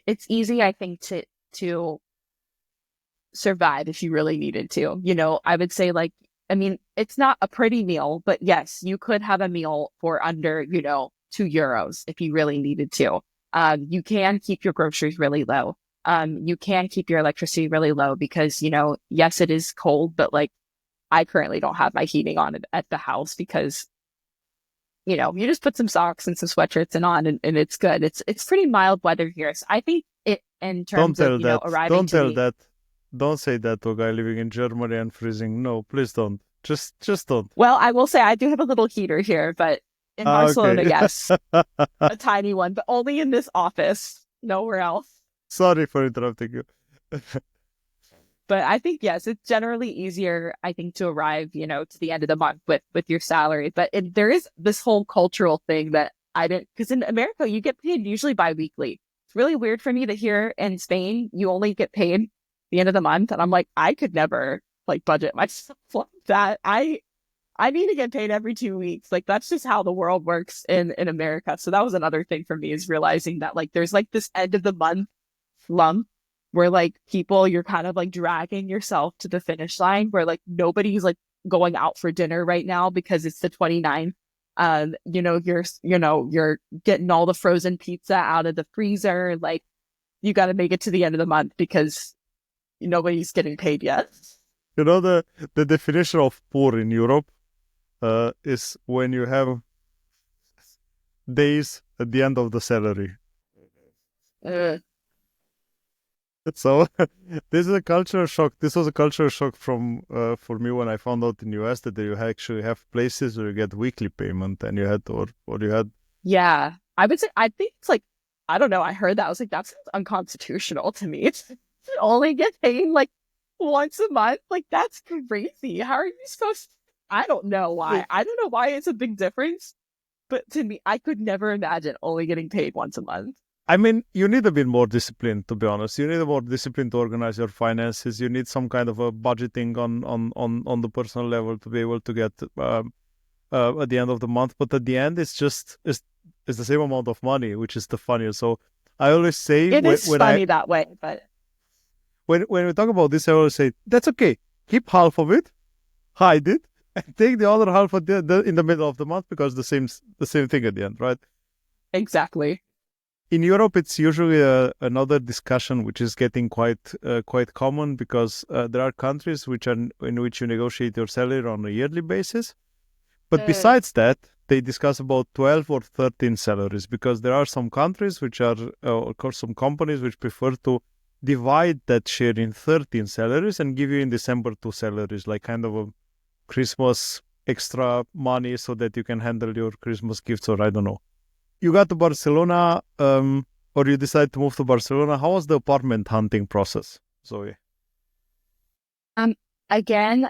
it's easy, I think, to survive if you really needed to. You know, I would say like, I mean, it's not a pretty meal, but yes, you could have a meal for under, €2 if you really needed to. You can keep your groceries really low. You can keep your electricity really low because, yes, it is cold, but like I currently don't have my heating on at the house because, you just put some socks and some sweatshirts and it's good. It's pretty mild weather here. So I think it, in Don't terms of, tell that. arriving Don't to tell the, that. Don't say that to a guy living in Germany and freezing. No, please don't. Just don't. well, I will say I do have a little heater here, but in Ah, Barcelona, okay. yes, a tiny one, but only in this office, nowhere else. Sorry for interrupting you. But I think, yes, it's generally easier, I think, to arrive, to the end of the month with your salary. But there is this whole cultural thing that I didn't, because in America, you get paid usually bi-weekly. It's really weird for me that here in Spain, you only get paid the end of the month. And I'm like, I could never like budget myself like that. I need to get paid every 2 weeks. Like that's just how the world works in America. So that was another thing for me, is realizing that like there's like this end of the month slump where like people, you're kind of like dragging yourself to the finish line, where like nobody's like going out for dinner right now because it's the 29th. You're getting all the frozen pizza out of the freezer. Like you got to make it to the end of the month because nobody's getting paid yet. You know, the definition of poor in Europe is when you have days at the end of the salary. Uh, So this is a cultural shock. This was a cultural shock from for me when I found out in US that you actually have places where you get weekly payment, and you had or you had. yeah, I would say, I think it's like, I don't know. I heard that. I was like, that sounds unconstitutional to me. It's to only get paid like once a month. Like that's crazy. How are you supposed I don't know why. I don't know why it's a big difference, but to me, I could never imagine only getting paid once a month. I mean, you need a bit more discipline, to be honest. You need a more discipline to organize your finances. You need some kind of a budgeting on the personal level to be able to get at the end of the month. But at the end, it's the same amount of money, which is the funniest. So I always say It is when I funny that way, but when we talk about this, I always say that's okay. Keep half of it, hide it, and take the other half in the middle of the month, because the same thing at the end, right? exactly. In Europe, it's usually another discussion which is getting quite common, because there are countries in which you negotiate your salary on a yearly basis. But besides that, they discuss about 12 or 13 salaries, because there are some countries which are, of course, some companies which prefer to divide that share in 13 salaries and give you in December 2 salaries, like kind of a Christmas extra money so that you can handle your Christmas gifts, or I don't know. You got to Barcelona. or you decide to move to Barcelona. How was the apartment hunting process, Zoe? Um, Again,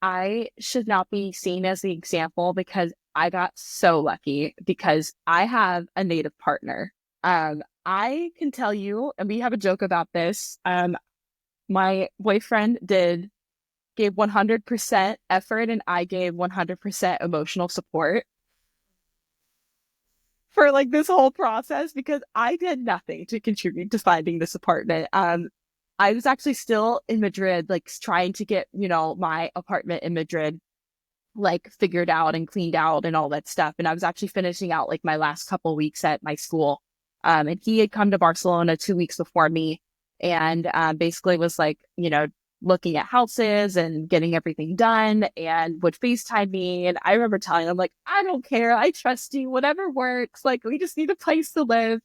I should not be seen as the example because I got so lucky because I have a native partner. I can tell you, and we have a joke about this. My boyfriend gave 100% effort and I gave 100% emotional support for like this whole process because I did nothing to contribute to finding this apartment. I was actually still in Madrid, like trying to get, my apartment in Madrid like figured out and cleaned out and all that stuff. And I was actually finishing out like my last couple weeks at my school. And he had come to Barcelona 2 weeks before me and basically was like, looking at houses and getting everything done and would FaceTime me. And I remember telling him like, I don't care. I trust you. Whatever works. Like we just need a place to live.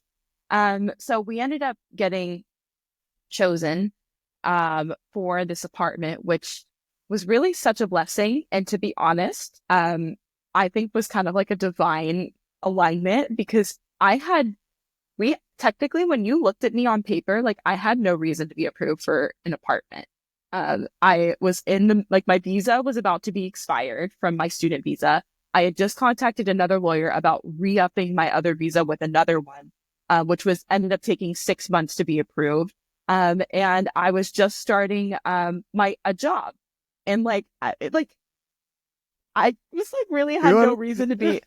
So we ended up getting chosen for this apartment, which was really such a blessing. And to be honest, I think was kind of like a divine alignment because we technically, when you looked at me on paper, like I had no reason to be approved for an apartment. I was my visa was about to be expired from my student visa. I had just contacted another lawyer about re-upping my other visa with another one, which ended up taking 6 months to be approved. And I was just starting a job. And I just like really had no reason to be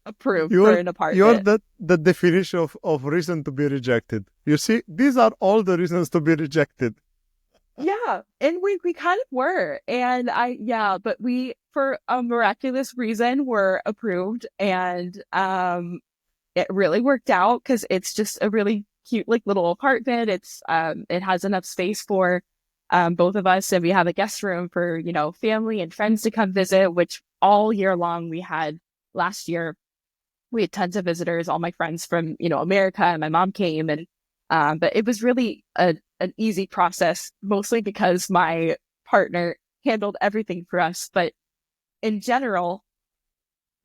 approved for an apartment. You're the definition of reason to be rejected. You see, these are all the reasons to be rejected. Yeah, and we kind of were. And but we, for a miraculous reason, were approved. And it really worked out because it's just a really cute like little apartment. It has enough space for both of us, and we have a guest room for family and friends to come visit, which all year long last year we had tons of visitors, all my friends from America, and my mom came. And but it was really an easy process, mostly because my partner handled everything for us. But in general,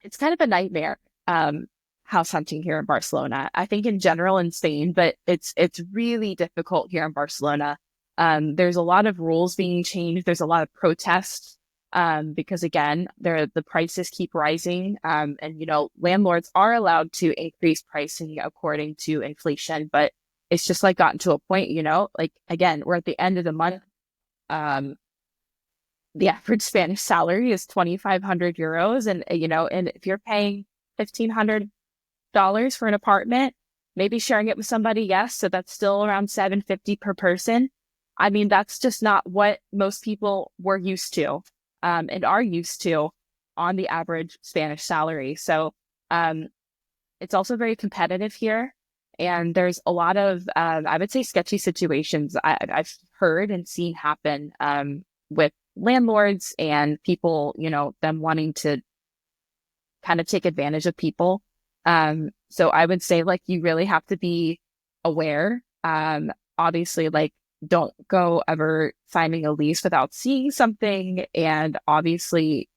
it's kind of a nightmare house hunting here in Barcelona. I think in general in Spain, but it's really difficult here in Barcelona. There's a lot of rules being changed. There's a lot of protests because again, the prices keep rising. And landlords are allowed to increase pricing according to inflation, but it's just like gotten to a point, like again, we're at the end of the month. The average Spanish salary is 2,500 euros. And, and if you're paying $1,500 for an apartment, maybe sharing it with somebody, yes. So that's still around $750 per person. I mean, that's just not what most people were used to, and are used to on the average Spanish salary. So, it's also very competitive here. And there's a lot of, I would say, sketchy situations I've heard and seen happen with landlords and people, them wanting to kind of take advantage of people. So I would say, like, you really have to be aware. Obviously, like, don't go ever signing a lease without seeing something. And obviously,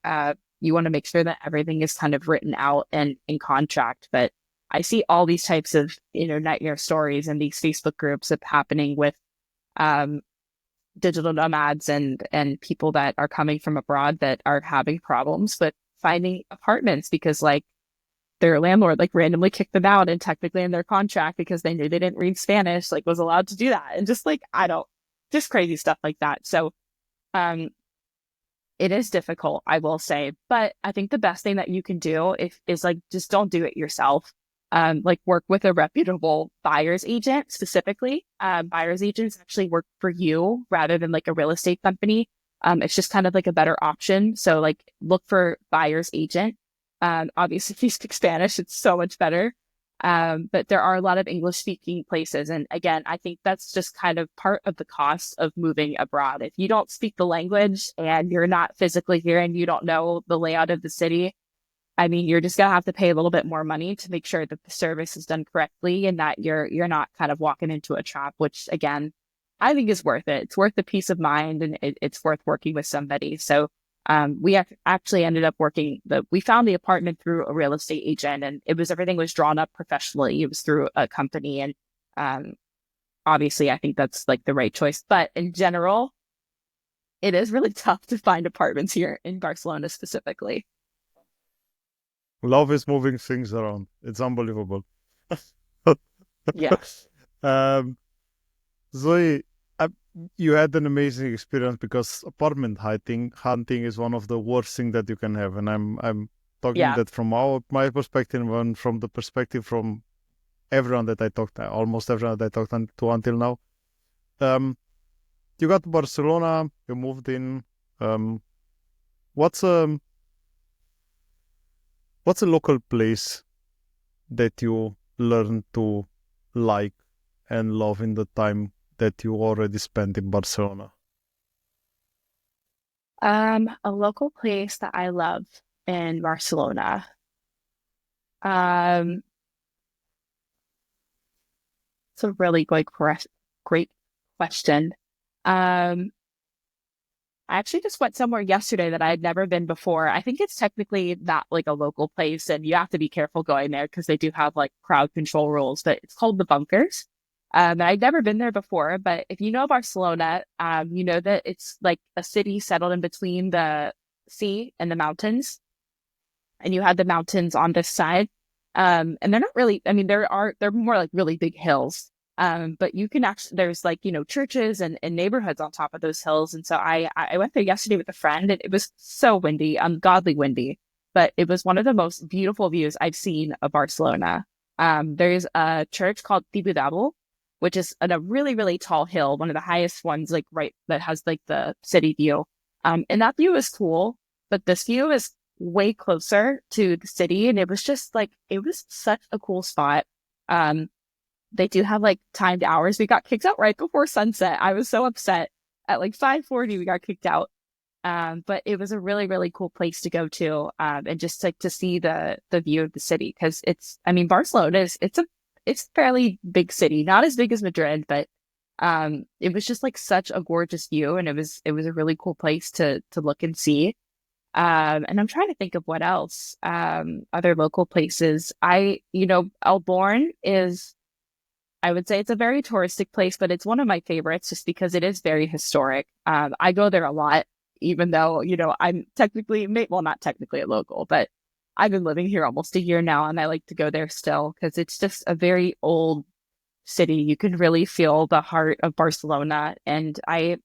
you want to make sure that everything is kind of written out and in contract. But I see all these types of, nightmare stories and these Facebook groups of happening with digital nomads and people that are coming from abroad that are having problems with finding apartments because like their landlord like randomly kicked them out and technically in their contract because they knew they didn't read Spanish, like was allowed to do that. And just like, just crazy stuff like that. So, it is difficult, I will say, but I think the best thing that you can do is like, just don't do it yourself. Like work with a reputable buyer's agent specifically. Buyer's agents actually work for you rather than like a real estate company. It's just kind of like a better option. So like look for buyer's agent. Obviously if you speak Spanish, it's so much better. But there are a lot of English speaking places. And again, I think that's just kind of part of the cost of moving abroad. If you don't speak the language and you're not physically here and you don't know the layout of the city, I mean, you're just going to have to pay a little bit more money to make sure that the service is done correctly and that you're not kind of walking into a trap, which again, I think is worth it. It's worth the peace of mind and it's worth working with somebody. So we actually ended up we found the apartment through a real estate agent and everything was drawn up professionally. It was through a company and Um, Obviously, I think that's like the right choice. But in general, it is really tough to find apartments here in Barcelona specifically. Love is moving things around. It's unbelievable. Yeah. um, Zoe, I, you had an amazing experience because apartment hunting is one of the worst things that you can have, and I'm talking Yeah. that from my perspective and from the perspective from everyone that I talked, almost everyone that I talked to until now. Um, you got to Barcelona, you moved in. Um, what's a what's a local place that you learned to like and love in the time that you already spent in Barcelona? A local place that I love in Barcelona. Um, it's a really great question. Um, I actually just went somewhere yesterday that I had never been before. I think it's technically not like a local place, and you have to be careful going there because they do have like crowd control rules, but it's called the Bunkers. And I'd never been there before, but if you know Barcelona, you know that it's like a city settled in between the sea and the mountains, and you had the mountains on this side. And they're not really, I mean, they're more like really big hills. But you can actually, there's like, churches and neighborhoods on top of those hills. And so I went there yesterday with a friend, and it was so windy, ungodly windy, but it was one of the most beautiful views I've seen of Barcelona. There's a church called Tibidabo, which is on a really, really tall hill, one of the highest ones, like right, that has like the city view. And that view is cool, but this view is way closer to the city, and it was just like it was such a cool spot. Um, they do have like timed hours. We got kicked out right before sunset. I was so upset. At like 5:40, we got kicked out. But it was a really, really cool place to go to, and just like to see the view of the city because I mean, Barcelona it's a fairly big city, not as big as Madrid, but it was just like such a gorgeous view, and it was a really cool place to look and see. And I'm trying to think of what else, other local places. Elborn is, I would say it's a very touristic place, but it's one of my favorites just because it is very historic. I go there a lot, even though, I'm technically, well, not technically a local, but I've been living here almost a year now, and I like to go there still because it's just a very old city. You can really feel the heart of Barcelona. And I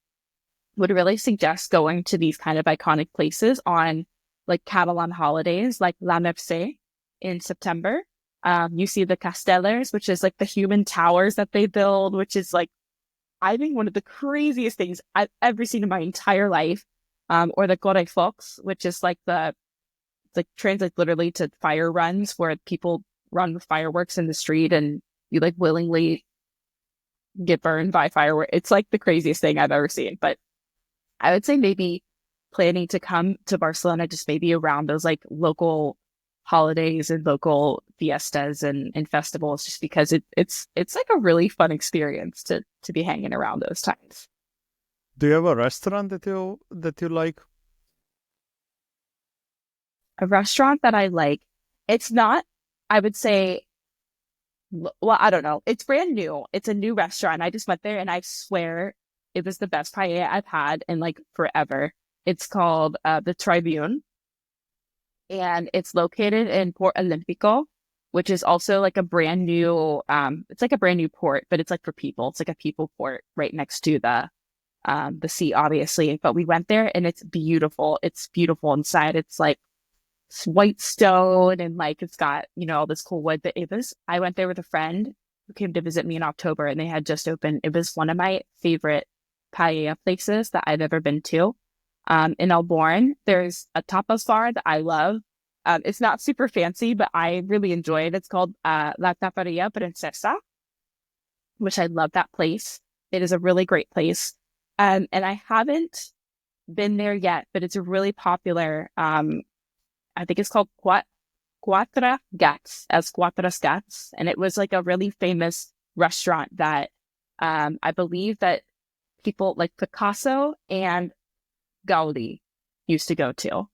would really suggest going to these kind of iconic places on like Catalan holidays, like La Mercè in September. You see the Castellers, which is like the human towers that they build, which is like, I think one of the craziest things I've ever seen in my entire life. Or the Correfocs, which is like it's like translates literally to fire runs where people run with fireworks in the street and you like willingly get burned by fireworks. It's like the craziest thing I've ever seen. But I would say maybe planning to come to Barcelona just maybe around those like local holidays and local fiestas and festivals, just because it's like a really fun experience to be hanging around those times. Do you have a restaurant that you like? A restaurant that I like, it's not, I would say, well, I don't know. It's brand new. It's a new restaurant. I just went there and I swear it was the best paella I've had in like forever. It's called the Tribune, and it's located in Port Olímpico, which is also like a brand new it's like a brand new port, but it's like for people. It's like a people port right next to the sea, obviously. But we went there and it's beautiful. It's beautiful inside. It's like white stone and like it's got, all this cool wood. But I went there with a friend who came to visit me in October, and they had just opened. It was one of my favorite paella places that I've ever been to. In Elborn, there's a tapas bar that I love. It's not super fancy, but I really enjoy it. It's called La Taparia Princesa, which I love that place. It is a really great place. And I haven't been there yet, but it's a really popular, I think it's called Quatre Gats, as Cuatro Gats. And it was like a really famous restaurant that I believe that people like Picasso and Gaudi used to go to.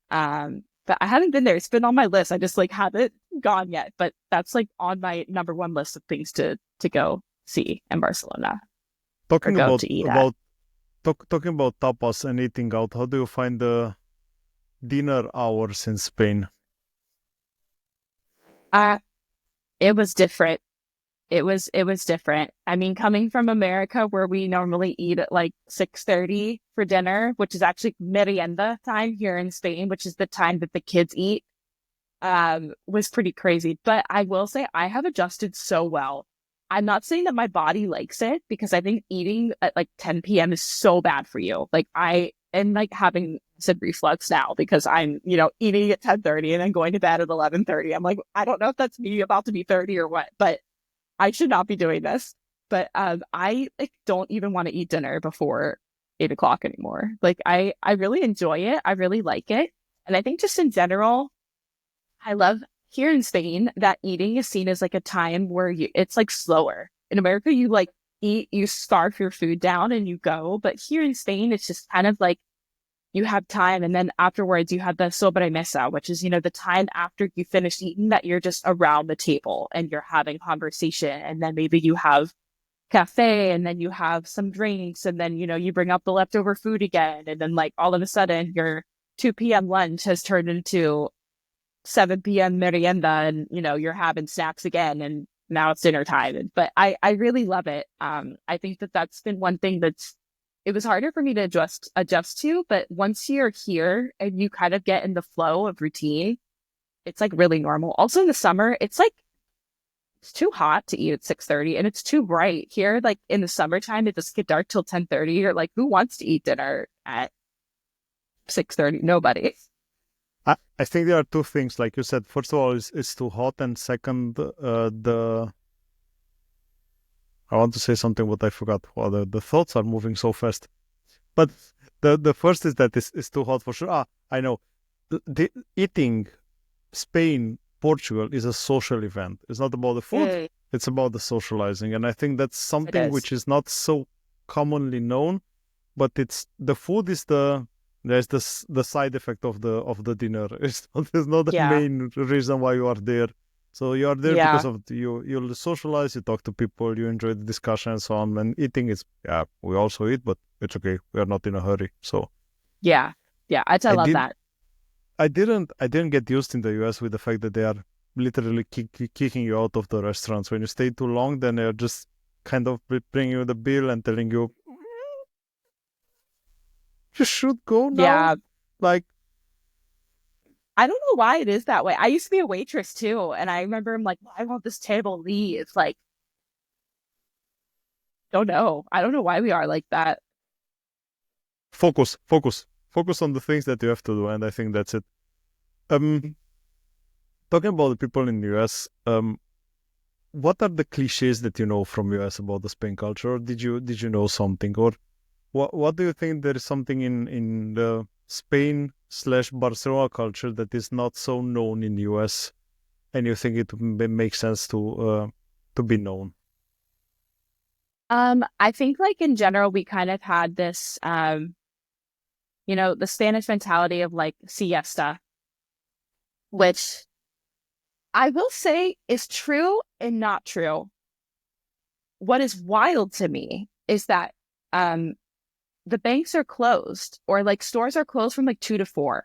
But I haven't been there. It's been on my list. I just like haven't gone yet, but that's like on my number one list of things to go see in Barcelona or Talking go about to eat at. talking about tapas and eating out, how do you find the dinner hours in Spain? Uh, it was different. It was different. I mean, coming from America where we normally eat at like 6:30 for dinner, which is actually merienda time here in Spain, which is the time that the kids eat, was pretty crazy. But I will say I have adjusted so well. I'm not saying that my body likes it because I think eating at like 10 p.m. is so bad for you. Like I am like having acid reflux now because I'm, eating at 10:30 and then going to bed at 11:30. I'm like, I don't know if that's me about to be 30 or what, but I should not be doing this. But I like don't even want to eat dinner before 8 o'clock anymore. Like I really enjoy it. I really like it. And I think just in general, I love here in Spain that eating is seen as like a time where it's like slower. In America, you like eat, you scarf your food down and you go. But here in Spain, it's just kind of like you have time. And then afterwards, you have the sobremesa, which is, the time after you finish eating that you're just around the table and you're having conversation. And then maybe you have cafe and then you have some drinks and then, you bring up the leftover food again. And then like all of a sudden your 2 p.m. lunch has turned into 7 p.m. merienda and, you're having snacks again and now it's dinner time. But I really love it. I think that that's been one thing it was harder for me to adjust to, but once you're here and you kind of get in the flow of routine, it's like really normal. Also in the summer, it's like it's too hot to eat at 6:30 and it's too bright. Here, like in the summertime, it doesn't get dark till 10:30. You're like, who wants to eat dinner at 6:30? Nobody. I think there are two things, like you said. First of all, it's too hot, and second, I want to say something, but I forgot. Well, the thoughts are moving so fast. But the first is that it's too hot for sure. I know. The eating Spain, Portugal is a social event. It's not about the food. It's about the socializing, and I think that's something which is not so commonly known. But the food is there's the side effect of the dinner. It's not the main reason why you are there. So you are there because of you socialize, you talk to people, you enjoy the discussion and so on. And eating is we also eat, but it's okay. We are not in a hurry. So yeah, I love that. I didn't get used in the US with the fact that they are literally kicking you out of the restaurants when you stay too long. Then they're just kind of bringing you the bill and telling you you should go now. Yeah. Like, I don't know why it is that way. I used to be a waitress too. And I remember I'm like, why won't this table leave? Like, don't know. I don't know why we are like that. Focus on the things that you have to do. And I think that's it. Talking about the people in the US, what are the cliches that you know from US about the Spain culture? Or did you know something? Or what do you think there is something in the Spain/Barcelona culture that is not so known in the US, and you think it makes sense to be known? I think like in general, we kind of had this, the Spanish mentality of like siesta, which I will say is true and not true. What is wild to me is that, the banks are closed or like stores are closed from like 2 to 4,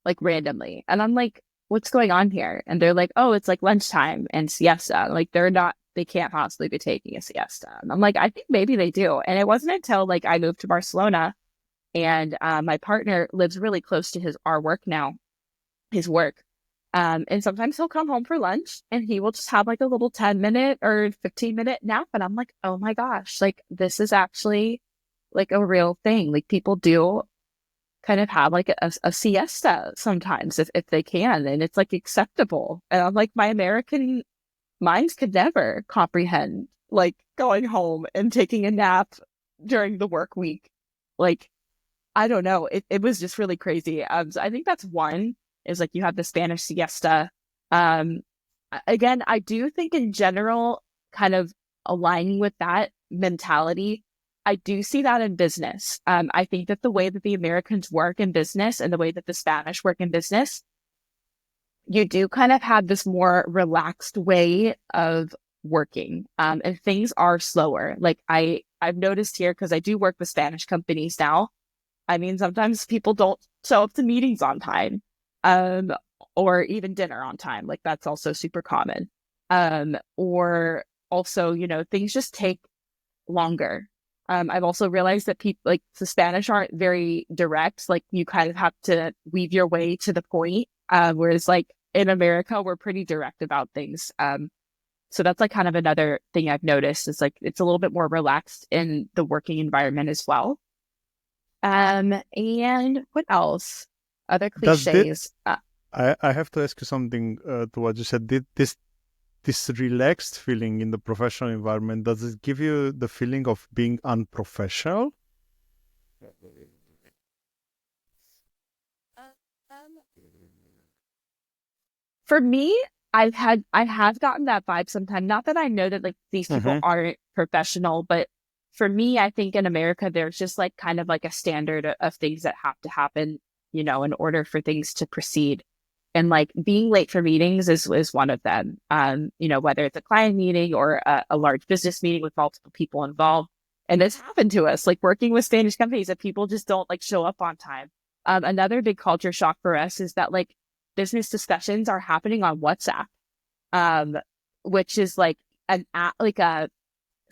like randomly. And I'm like, what's going on here? And they're like, oh, it's like lunchtime and siesta. Like they can't possibly be taking a siesta. And I'm like, I think maybe they do. And it wasn't until like I moved to Barcelona and my partner lives really close to our work now, his work. And sometimes he'll come home for lunch and he will just have like a little 10-minute or 15-minute nap. And I'm like, oh my gosh, like this is actually like a real thing. Like people do kind of have like a siesta sometimes if they can, and it's like acceptable. And I'm like, my American minds could never comprehend like going home and taking a nap during the work week. Like, I don't know. It was just really crazy. So I think that's one is like you have the Spanish siesta. Again, I do think in general, kind of aligning with that mentality, I do see that in business. I think that the way that the Americans work in business and the way that the Spanish work in business, you do kind of have this more relaxed way of working. And things are slower. Like I've noticed here, because I do work with Spanish companies now. I mean, sometimes people don't show up to meetings on time, um, or even dinner on time. Like that's also super common. Or also, things just take longer. I've also realized that people like the Spanish aren't very direct. Like you kind of have to weave your way to the point. Whereas like in America, we're pretty direct about things. So that's like kind of another thing I've noticed is like it's a little bit more relaxed in the working environment as well. And what else? Other Does this, cliches. I have to ask you something to what you said. Did this relaxed feeling in the professional environment, does it give you the feeling of being unprofessional? For me, I have gotten that vibe sometimes. Not that I know that like these people Mm-hmm. aren't professional, but for me, I think in America there's just like kind of like a standard of things that have to happen, in order for things to proceed. And like being late for meetings is one of them. Whether it's a client meeting or a large business meeting with multiple people involved. And this happened to us, like working with Spanish companies that people just don't like show up on time. Another big culture shock for us is that like business discussions are happening on WhatsApp, um, which is like an app, like a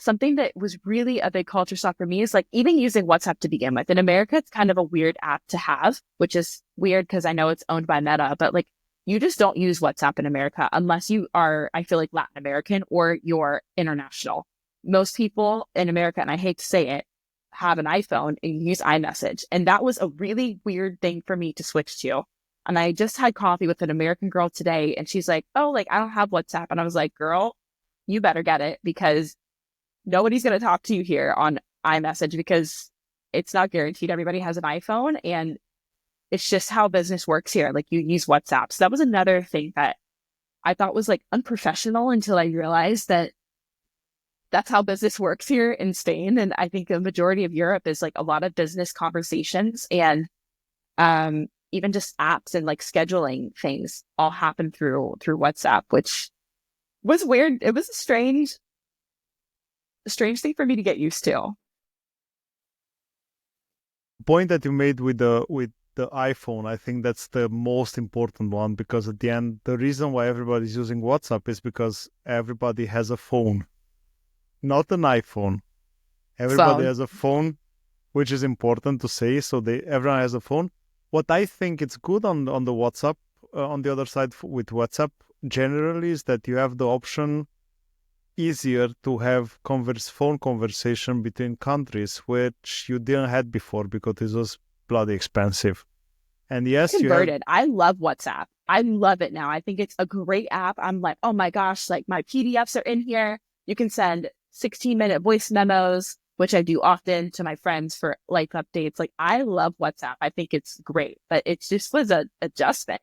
something that was really a big culture shock for me is like even using WhatsApp to begin with. In America, it's kind of a weird app to have, which is weird because I know it's owned by Meta, but like you just don't use WhatsApp in America unless you are, I feel like Latin American or you're international. Most people in America, and I hate to say it, have an iPhone and use iMessage. And that was a really weird thing for me to switch to. And I just had coffee with an American girl today and she's like, oh, like I don't have WhatsApp. And I was like, girl, you better get it because nobody's going to talk to you here on iMessage because it's not guaranteed everybody has an iPhone and it's just how business works here. Like you use WhatsApp. So that was another thing that I thought was like unprofessional until I realized that that's how business works here in Spain. And I think the majority of Europe is like a lot of business conversations and even just apps and like scheduling things all happen through WhatsApp, which was weird. It was a strange thing for me to get used to. Point that you made with the iPhone, I think that's the most important one because at the end, the reason why everybody's using WhatsApp is because everybody has a phone, not an iPhone. Everybody Phone. has a phone, which is important to say. So everyone has a phone. What I think it's good on the WhatsApp, on the other side with WhatsApp generally is that you have the option easier to have phone conversation between countries, which you didn't had before because it was bloody expensive. And yes, you have Converted. I love WhatsApp. I love it now. I think it's a great app. I'm like, oh my gosh, like my PDFs are in here. You can send 16-minute voice memos, which I do often to my friends for life updates. Like I love WhatsApp. I think it's great, but it just was a adjustment.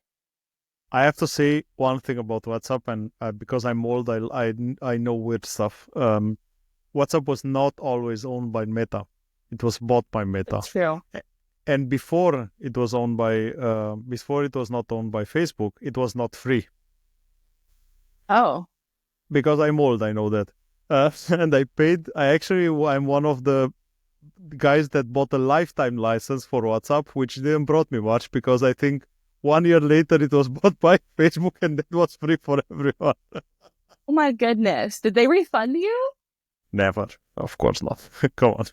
I have to say one thing about WhatsApp, and because I'm old, I know weird stuff. WhatsApp was not always owned by Meta; it was bought by Meta, It's true. and before it was not owned by Facebook, it was not free. Oh, Because I'm old, I know that, and I'm one of the guys that bought a lifetime license for WhatsApp, which didn't brought me much because I think 1 year later it was bought by Facebook and it was free for everyone. oh my goodness. Did they refund you? Never, of course not. Come on.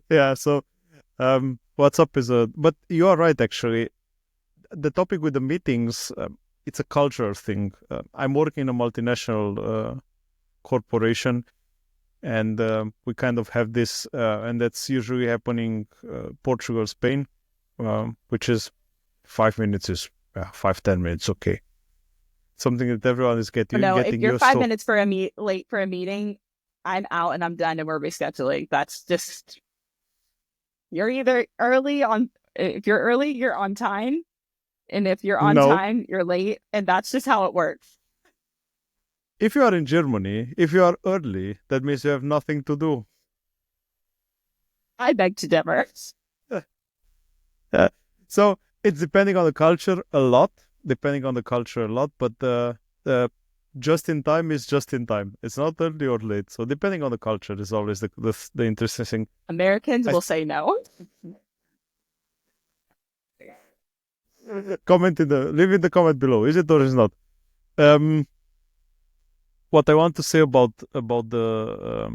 Yeah, so WhatsApp but you are right actually. The topic with the meetings, it's a cultural thing. I'm working in a multinational corporation, and we kind of have this, and that's usually happening Portugal, Spain, which is 5 minutes is 5-10 minutes, okay. Something that everyone is Oh, no, if getting you're used five to. minutes late for a meeting, I'm out and I'm done and we're rescheduling. That's just you're either early on if you're early, you're on time. And if you're on No, time, you're late. And that's just how it works. if you are in Germany, if you are early, that means you have nothing to do. I beg to differ. Uh, so It's depending on the culture a lot, but just in time is just in time. It's not early or late. So depending on the culture is always the interesting thing. Americans I will say no. leave in the comment below. Is it or is not? Um, what I want to say about the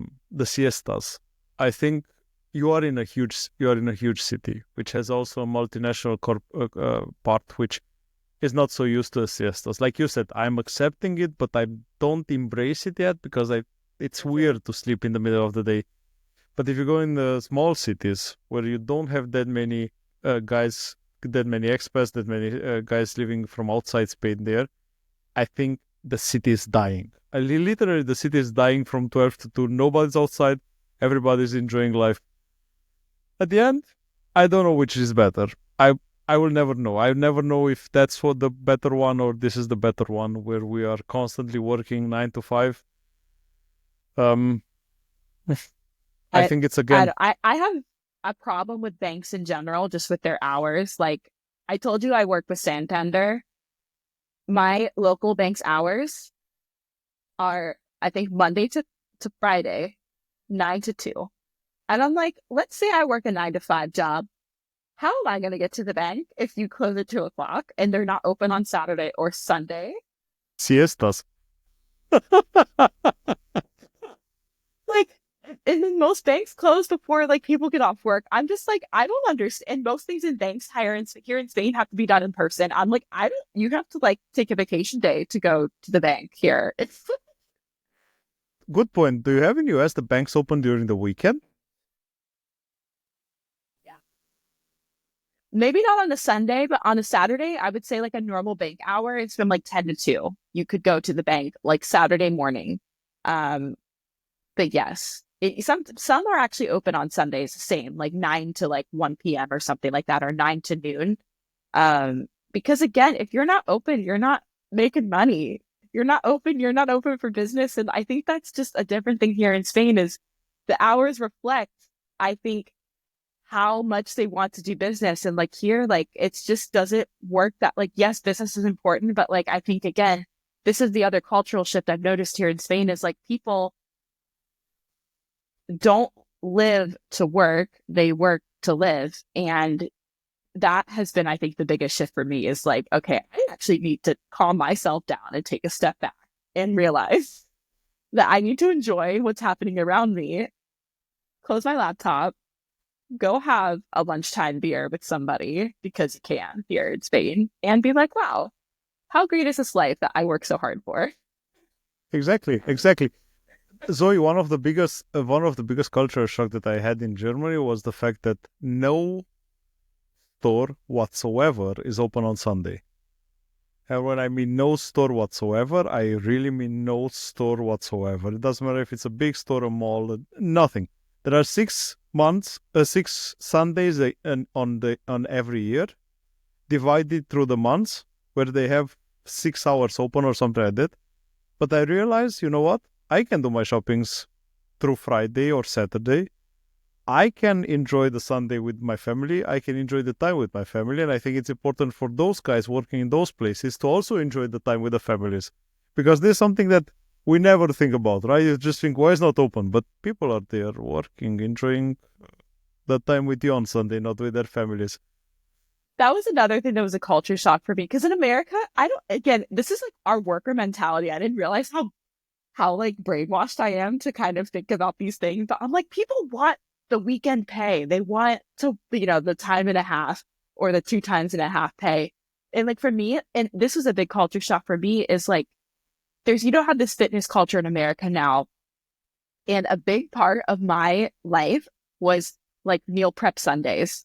siestas, I think you are in a huge city, which has also a multinational part, which is not so used to the siestas. Like you said, I'm accepting it, but I don't embrace it yet because it's weird to sleep in the middle of the day. But if you go in the small cities where you don't have that many guys, that many expats, that many guys living from outside Spain there, I think the city is dying. Literally, the city is dying from 12 to 2. Nobody's outside. Everybody's enjoying life. At the end, I don't know which is better. I will never know. I never know if that's what the better one or this is the better one, where we are constantly working 9 to 5. Um, I I, think it's again. I have a problem with banks in general, just with their hours. Like I told you, I work with Santander. My local bank's hours are, I think, Monday to Friday, 9 to 2. And I'm like, let's say I work a 9 to 5 job. How am I going to get to the bank if you close at 2 o'clock and they're not open on Saturday or Sunday? Siestas. Like, and then most banks close before like people get off work. I'm just like, I don't understand. Most things in banks here in Spain have to be done in person. I'm like, I don't. You have to like take a vacation day to go to the bank here. It's Good point. Do you have in US the banks open during the weekend? yeah. Maybe not on a Sunday, but on a Saturday, I would say like a normal bank hour. It's from like 10 to 2. You could go to the bank like Saturday morning. Um, but yes, some are actually open on Sundays, the same, like 9 to like 1 p.m. or something like that, or 9 to noon. Because again, if you're not open, you're not making money. If you're not open, you're not open for business. And I think that's just a different thing here in Spain is the hours reflect, I think, how much they want to do business. And like here, like it's just doesn't work that like, yes, business is important, but like I think again, this is the other cultural shift I've noticed here in Spain is like people don't live to work, they work to live. And that has been, I think, the biggest shift for me is like, okay, I actually need to calm myself down and take a step back and realize that I need to enjoy what's happening around me, close my laptop, go have a lunchtime beer with somebody because you can here in Spain and be like, wow, how great is this life that I work so hard for? Exactly. Zoe, one of the biggest cultural shock that I had in Germany was the fact that no store whatsoever is open on Sunday. And when I mean no store whatsoever, I really mean no store whatsoever. It doesn't matter if it's a big store or mall, nothing. There are 6 Sundays on every year, divided through the months, where they have 6 hours open or something like that. But I realized, you know what? I can do my shoppings through Friday or Saturday. I can enjoy the Sunday with my family. I can enjoy the time with my family. And I think it's important for those guys working in those places to also enjoy the time with the families. Because there's something that we never think about, right? You just think, why is not open? But people are there working, enjoying the time with you on Sunday, not with their families. That was another thing that was a culture shock for me. Because in America, again, this is like our worker mentality. I didn't realize how like brainwashed I am to kind of think about these things. But I'm like, people want the weekend pay. They want to, the time and a half or the 2 times and a half pay. And like for me, and this was a big culture shock for me, is like, you don't have this fitness culture in America now. And a big part of my life was like meal prep Sundays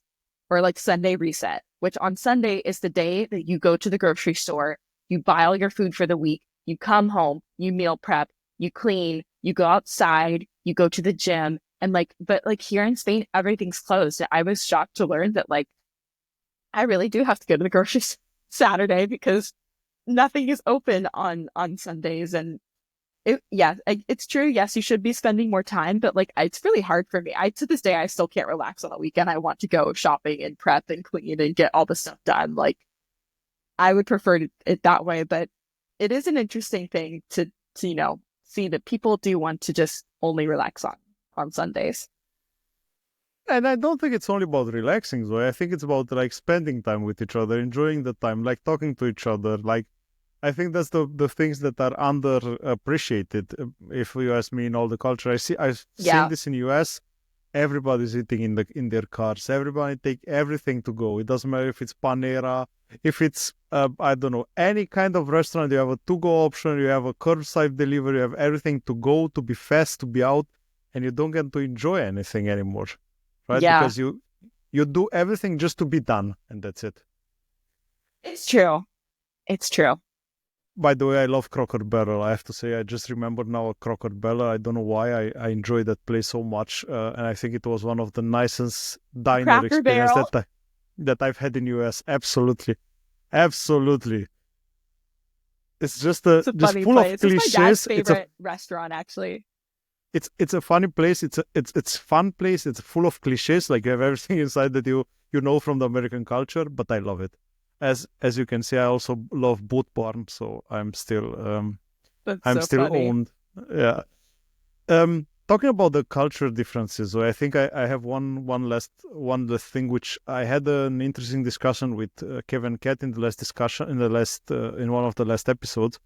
or like Sunday reset, which on Sunday is the day that you go to the grocery store, you buy all your food for the week, you come home, you meal prep, you clean, you go outside, you go to the gym. And like, but like here in Spain, everything's closed. I was shocked to learn that like, I really do have to go to the grocery Saturday because nothing is open on Sundays. And it's true. Yes, you should be spending more time, but like it's really hard for me. I to this day I still can't relax on the weekend. I want to go shopping and prep and clean and get all the stuff done. Like I would prefer it that way, but it is an interesting thing to see that people do want to just only relax on Sundays. And I don't think it's only about relaxing, though. I think it's about like spending time with each other, enjoying the time, like talking to each other. Like I think that's the things that are underappreciated. If you ask me, in all the culture, I've seen Yeah, this in US. Everybody's eating in their cars. Everybody take everything to go. It doesn't matter if it's Panera, if it's I don't know, any kind of restaurant. You have a to-go option. You have a curbside delivery. You have everything to go, to be fast, to be out, and you don't get to enjoy anything anymore, right? yeah, Because you do everything just to be done, and that's it. it's true. It's true. By the way, I love Crocker Barrel. I have to say, I just remembered now a Crocker Barrel. I don't know why I enjoyed that place so much, and I think it was one of the nicest diner Cracker experience Barrel. that I've had in US. Absolutely, absolutely. It's just Funny full of place. It's my dad's cliches. favorite restaurant, actually. It's a funny place. It's fun place. It's full of cliches. Like you have everything inside that you know from the American culture. But I love it. As you can see, I also love Boot Barn, so That's I'm so still funny. owned. Yeah. Talking about the culture differences, so I think I have one last thing which I had an interesting discussion with Kevin Cat in the last discussion in one of the last episodes.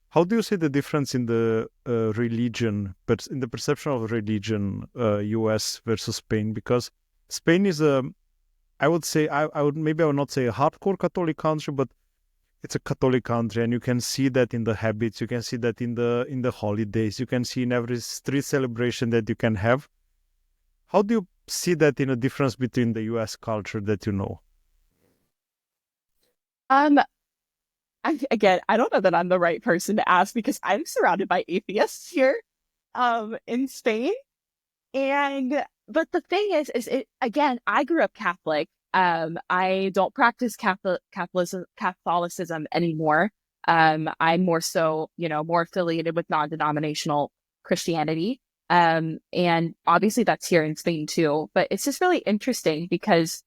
How do you see the difference in the religion, but in the perception of religion, U.S. versus Spain? Because Spain is I would say I would not say a hardcore Catholic country, but it's a Catholic country, and you can see that in the habits. You can see that in the holidays. You can see in every street celebration that you can have. How do you see that in a difference between the U.S. culture that you know? Um, again, I don't know that I'm the right person to ask because I'm surrounded by atheists here, in Spain. And but the thing is it again, I grew up Catholic. I don't practice Catholicism anymore. I'm more so, more affiliated with non-denominational Christianity. And obviously that's here in Spain too. But it's just really interesting because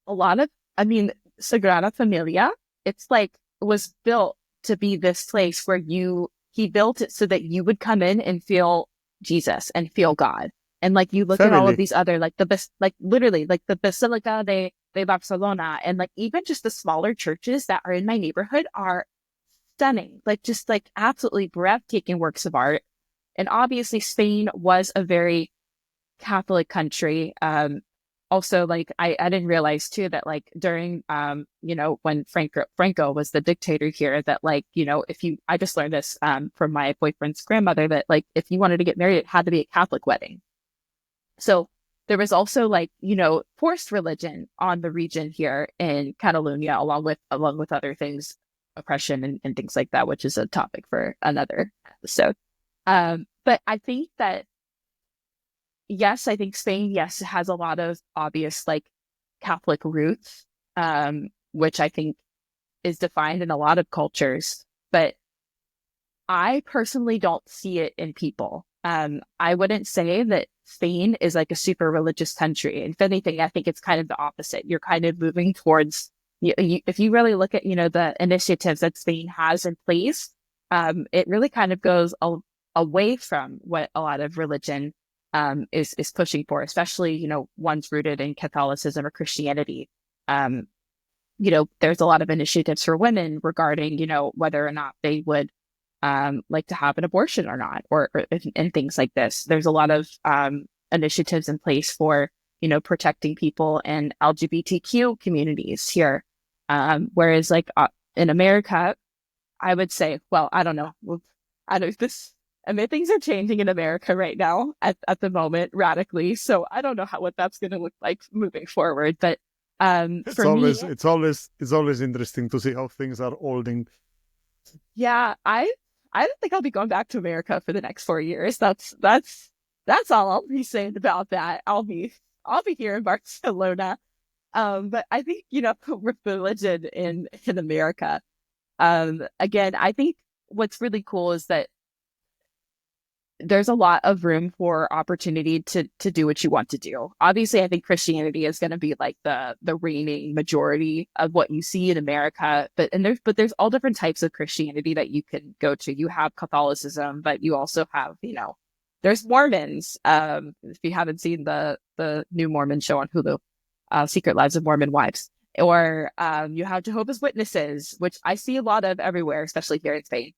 a lot of, I mean, Sagrada Familia, it's like was built to be this place where he built it so that you would come in and feel Jesus and feel God. And like you look at all of Family. these other like literally like the Basilica de Barcelona and like even just the smaller churches that are in my neighborhood are stunning, like just like absolutely breathtaking works of art. And obviously Spain was a very Catholic country. Also, like I didn't realize too that like during when Franco was the dictator here, that like if you I just learned this from my boyfriend's grandmother that like if you wanted to get married, it had to be a Catholic wedding. So there was also like forced religion on the region here in Catalonia, along with other things, oppression and things like that, which is a topic for another episode. But I think that yes, I think Spain, yes, has a lot of obvious like Catholic roots, which I think is defined in a lot of cultures, but I personally don't see it in people. I wouldn't say that Spain is like a super religious country. If anything, I think it's kind of the opposite. You're kind of moving towards, if you really look at, the initiatives that Spain has in place, it really kind of goes away from what a lot of religion is pushing for, especially, ones rooted in Catholicism or Christianity. Um, there's a lot of initiatives for women regarding, whether or not they would like to have an abortion or not, or and things like this. There's a lot of initiatives in place for, protecting people and LGBTQ communities here. Whereas like in America, I would say, well, I don't know. I don't this. I mean, things are changing in America right now at the moment radically. So I don't know what that's going to look like moving forward. But It's for me, always interesting to see how things are holding. yeah, I don't think I'll be going back to America for the next 4 years. That's all I'll be saying about that. I'll be here in Barcelona. But I think, with religion in America, again, I think what's really cool is that there's a lot of room for opportunity to do what you want to do. Obviously, I think Christianity is going to be like the reigning majority of what you see in America, but there's all different types of Christianity that you can go to. You have Catholicism, but you also have, there's Mormons. If you haven't seen the new Mormon show on Hulu, Secret Lives of Mormon Wives, or you have Jehovah's Witnesses, which I see a lot of everywhere, especially here in Spain.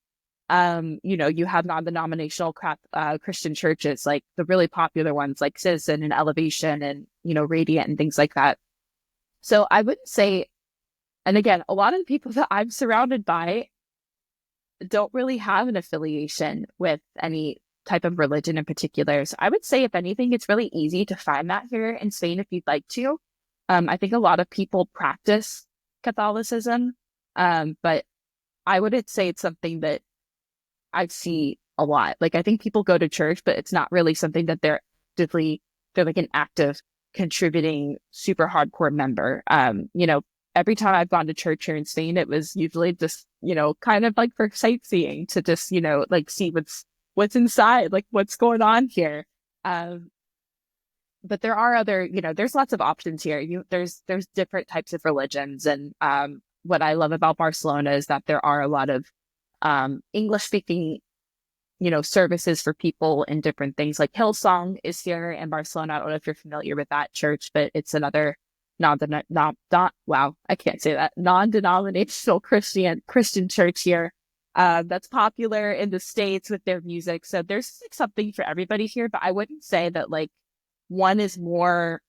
You have non-denominational Christian churches, like the really popular ones like Citizen and Elevation and, Radiant and things like that. So I wouldn't say, and again, a lot of the people that I'm surrounded by don't really have an affiliation with any type of religion in particular. So I would say, if anything, it's really easy to find that here in Spain if you'd like to. I think a lot of people practice Catholicism, but I wouldn't say it's something that I see a lot. Like, I think people go to church, but it's not really something that they're like an active contributing super hardcore member. Every time I've gone to church here in Spain, it was usually just, kind of like for sightseeing, to just, like see what's inside, like what's going on here. But there are other, there's lots of options here. There's different types of religions. And what I love about Barcelona is that there are a lot of English speaking, services for people in different things. Like Hillsong is here in Barcelona. I don't know if you're familiar with that church, but it's another I can't say that, non-denominational Christian church here that's popular in the States with their music. So there's like something for everybody here, but I wouldn't say that like one is more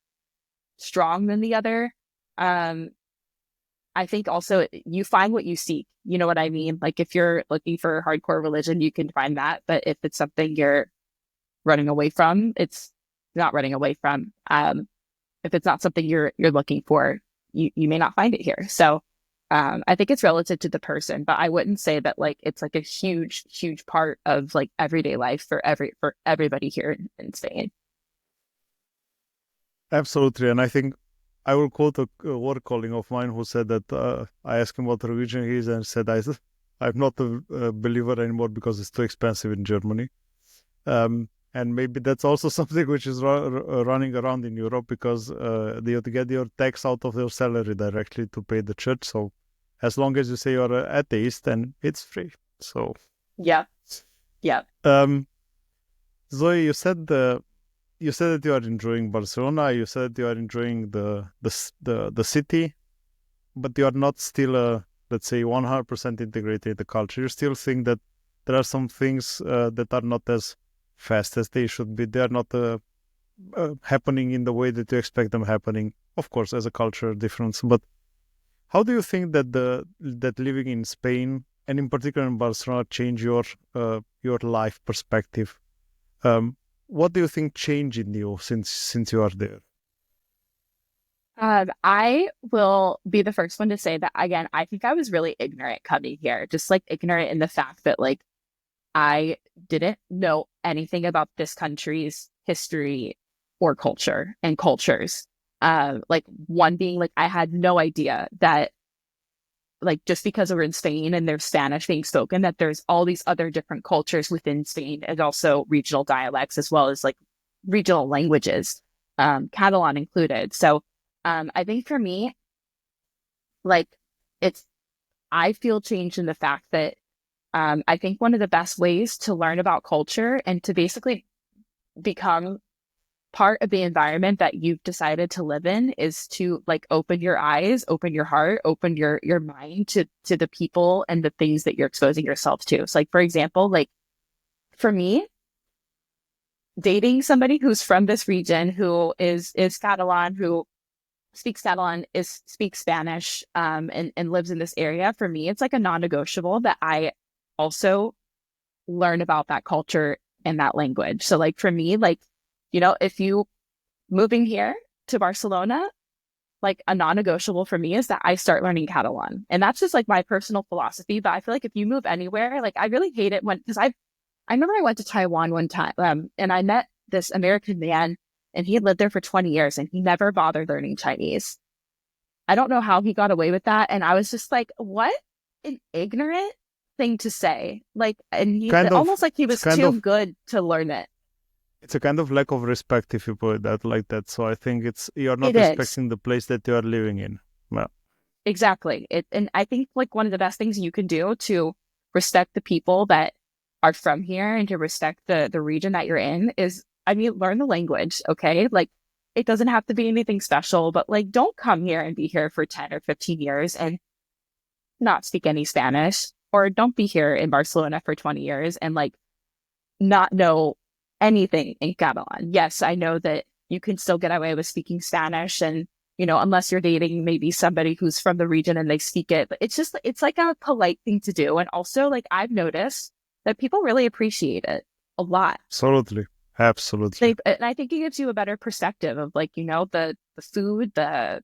strong than the other. I think also you find what you seek. You know what I mean? Like, if you're looking for hardcore religion, you can find that. But if it's something you're running away from, it's not running away from. If it's not something you're looking for, you may not find it here. So I think it's relative to the person, but I wouldn't say that like it's like a huge, huge part of like everyday life for everybody here in Spain. Absolutely. And I think I will quote a work colleague of mine who said that I asked him what religion he is, and said, I'm not a believer anymore because it's too expensive in Germany. And maybe that's also something which is running around in Europe, because you get your tax out of your salary directly to pay the church. So as long as you say you're an atheist, then it's free. So yeah. Zoe, you said that you are enjoying Barcelona. You said you are enjoying the city, but you are not still, let's say, 100% integrated in the culture. You still think that there are some things that are not as fast as they should be. They are not happening in the way that you expect them happening. Of course, as a cultural difference. But how do you think that that living in Spain, and in particular in Barcelona, change your life perspective? What do you think changed in you since you are there? I will be the first one to say that, again, I think I was really ignorant coming here, just like ignorant in the fact that like I didn't know anything about this country's history or culture and cultures. Like, one being like, I had no idea that like, just because we're in Spain and there's Spanish being spoken, that there's all these other different cultures within Spain, and also regional dialects, as well as like regional languages, Catalan included. So I think for me, like, I feel changed in the fact that I think one of the best ways to learn about culture and to basically become part of the environment that you've decided to live in is to like open your eyes, open your heart, open your mind to the people and the things that you're exposing yourself to. So like, for example, like for me, dating somebody who's from this region, who is Catalan, who speaks Catalan, speaks Spanish, and lives in this area, for me, it's like a non-negotiable that I also learn about that culture and that language. So like for me, like, if you moving here to Barcelona, like a non-negotiable for me is that I start learning Catalan. And that's just like my personal philosophy. But I feel like if you move anywhere, like I really hate it because I remember I went to Taiwan one time, and I met this American man, and he had lived there for 20 years and he never bothered learning Chinese. I don't know how he got away with that. And I was just like, what an ignorant thing to say. Like, and he Kind of, almost like he it's was kind too of, good to learn it. it's a kind of lack of respect if you put it that like that. So I think it's you're not It is. respecting the place that you are living in. Well, Exactly. And I think like one of the best things you can do to respect the people that are from here and to respect the region that you're in is, I mean, learn the language, okay? Like it doesn't have to be anything special, but like don't come here and be here for 10 or 15 years and not speak any Spanish, or don't be here in Barcelona for 20 years and like not know anything in Catalan. Yes, I know that you can still get away with speaking Spanish and, you know, unless you're dating maybe somebody who's from the region and they speak it, but it's just, it's like a polite thing to do. And also, like, I've noticed that people really appreciate it a lot. absolutely, absolutely. And I think it gives you a better perspective of like, you know, the food, the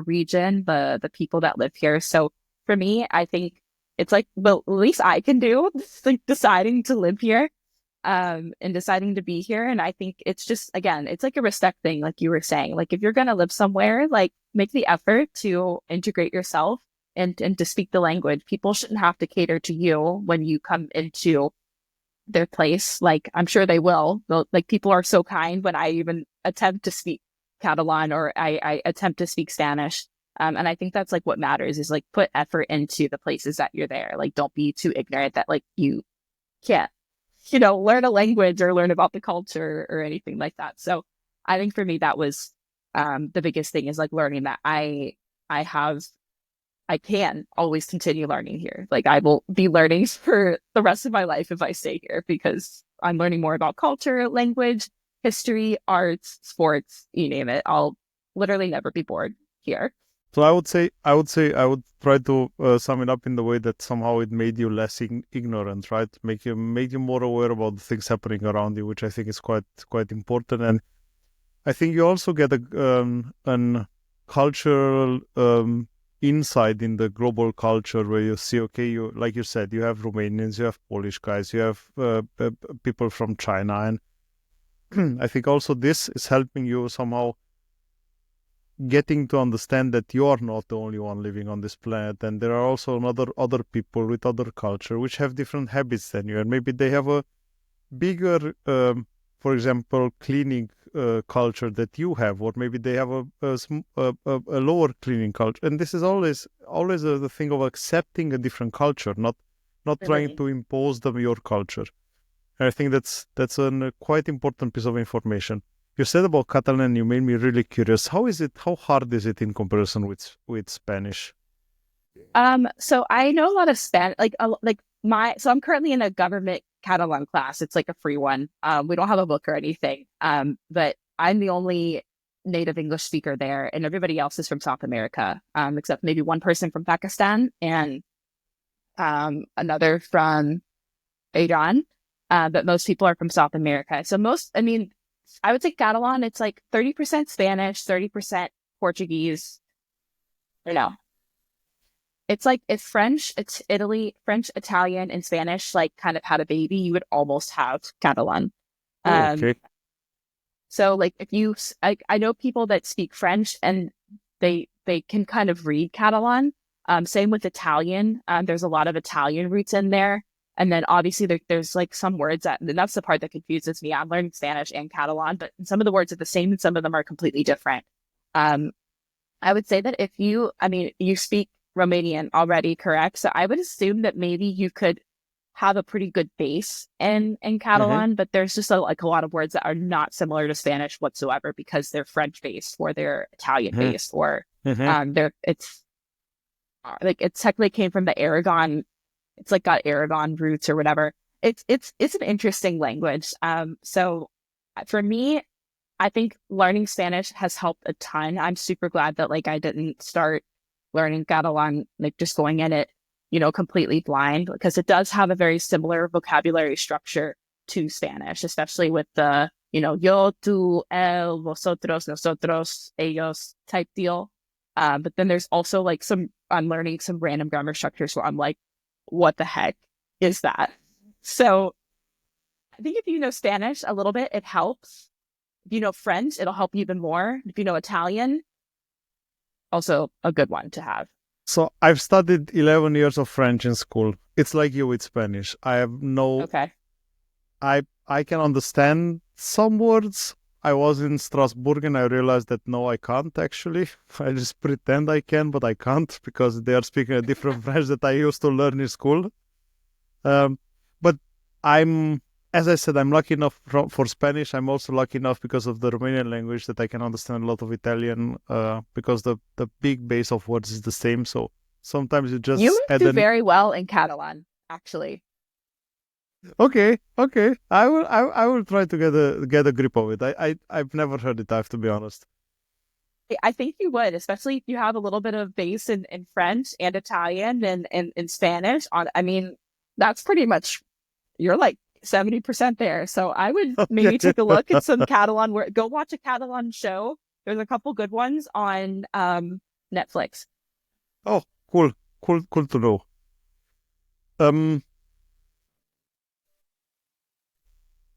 region, the people that live here. So for me, I think it's like the least I can do, like deciding to live here and deciding to be here. And I think it's just, again, it's like a respect thing, like you were saying. Like if you're going to live somewhere, like make the effort to integrate yourself and to speak the language. People shouldn't have to cater to you when you come into their place. Like I'm sure they will. Like people are so kind when I even attempt to speak Catalan or I attempt to speak Spanish. And I think that's like what matters is like put effort into the places that you're there. Like don't be too ignorant that like you can't, you know, learn a language or learn about the culture or anything like that. So I think for me, that was the biggest thing is like learning that I have, I can always continue learning here. Like I will be learning for the rest of my life if I stay here because I'm learning more about culture, language, history, arts, sports, you name it. I'll literally never be bored here. So I would try to sum it up in the way that somehow it made you less ignorant, right? Make you more aware about the things happening around you, which I think is quite important. And I think you also get an cultural insight in the global culture where you see, okay, you like you said, you have Romanians, you have Polish guys, you have people from China, and I think also this is helping you somehow getting to understand that you are not the only one living on this planet, and there are also other people with other culture which have different habits than you, and maybe they have a bigger, for example, cleaning culture that you have, or maybe they have a lower cleaning culture. And this is always the thing of accepting a different culture, not trying to impose them your culture. And I think that's a quite important piece of information. You said about Catalan, you made me really curious. How hard is it in comparison with Spanish? So I know a lot of Spanish, so I'm currently in a government Catalan class. It's like a free one. We don't have a book or anything. But I'm the only native English speaker there, and everybody else is from South America, except maybe one person from Pakistan and another from Iran. But most people are from South America. So I mean, I would say Catalan, it's like 30% Spanish, 30% Portuguese. Or no, it's like if French, it's Italy, French, Italian, and Spanish like kind of had a baby, you would almost have Catalan. Oh, Um, okay. so like if I know people that speak French and they can kind of read Catalan. Same with Italian. There's a lot of Italian roots in there. And then obviously there's like some words and that's the part that confuses me. I'm learning Spanish and Catalan, but some of the words are the same and some of them are completely different. Um, I would say that I mean, you speak Romanian already, correct? So I would assume that maybe you could have a pretty good base in Mm-hmm. Catalan, but there's just like a lot of words that are not similar to Spanish whatsoever because they're French based or they're Italian based or Mm-hmm. it's like it technically came from the Aragon. It's like got Aragon roots or whatever. It's an interesting language. So for me, I think learning Spanish has helped a ton. I'm super glad that like I didn't start learning Catalan, like just going in it, you know, completely blind because it does have a very similar vocabulary structure to Spanish, especially with the, you know, yo, tú, él, vosotros, nosotros, ellos type deal. But then there's also like I'm learning some random grammar structures where I'm like, what the heck is that? So I think if you know Spanish a little bit, it helps. If you know French, it'll help you even more. If you know Italian, also a good one to have. So I've studied 11 years of French in school. It's like you with Spanish. I have no, Okay. I can understand some words. I was in Strasbourg and I realized that no, I can't actually. I just pretend I can, but I can't because they are speaking a different French that I used to learn in school. Um, but I'm, as I said, I'm lucky enough for Spanish. I'm also lucky enough because of the Romanian language that I can understand a lot of Italian because the big base of words is the same. So sometimes you You just must add do an very well in Catalan, actually. okay, okay. I will try to get a grip of it. I've never heard it. I have to be honest. I think you would, especially if you have a little bit of base in French and Italian and in Spanish. I mean, that's pretty much you're like 70% there. So I would maybe Okay. take a look at some Catalan work. Go watch a Catalan show. There's a couple good ones on Netflix. Oh, cool, cool to know. Um,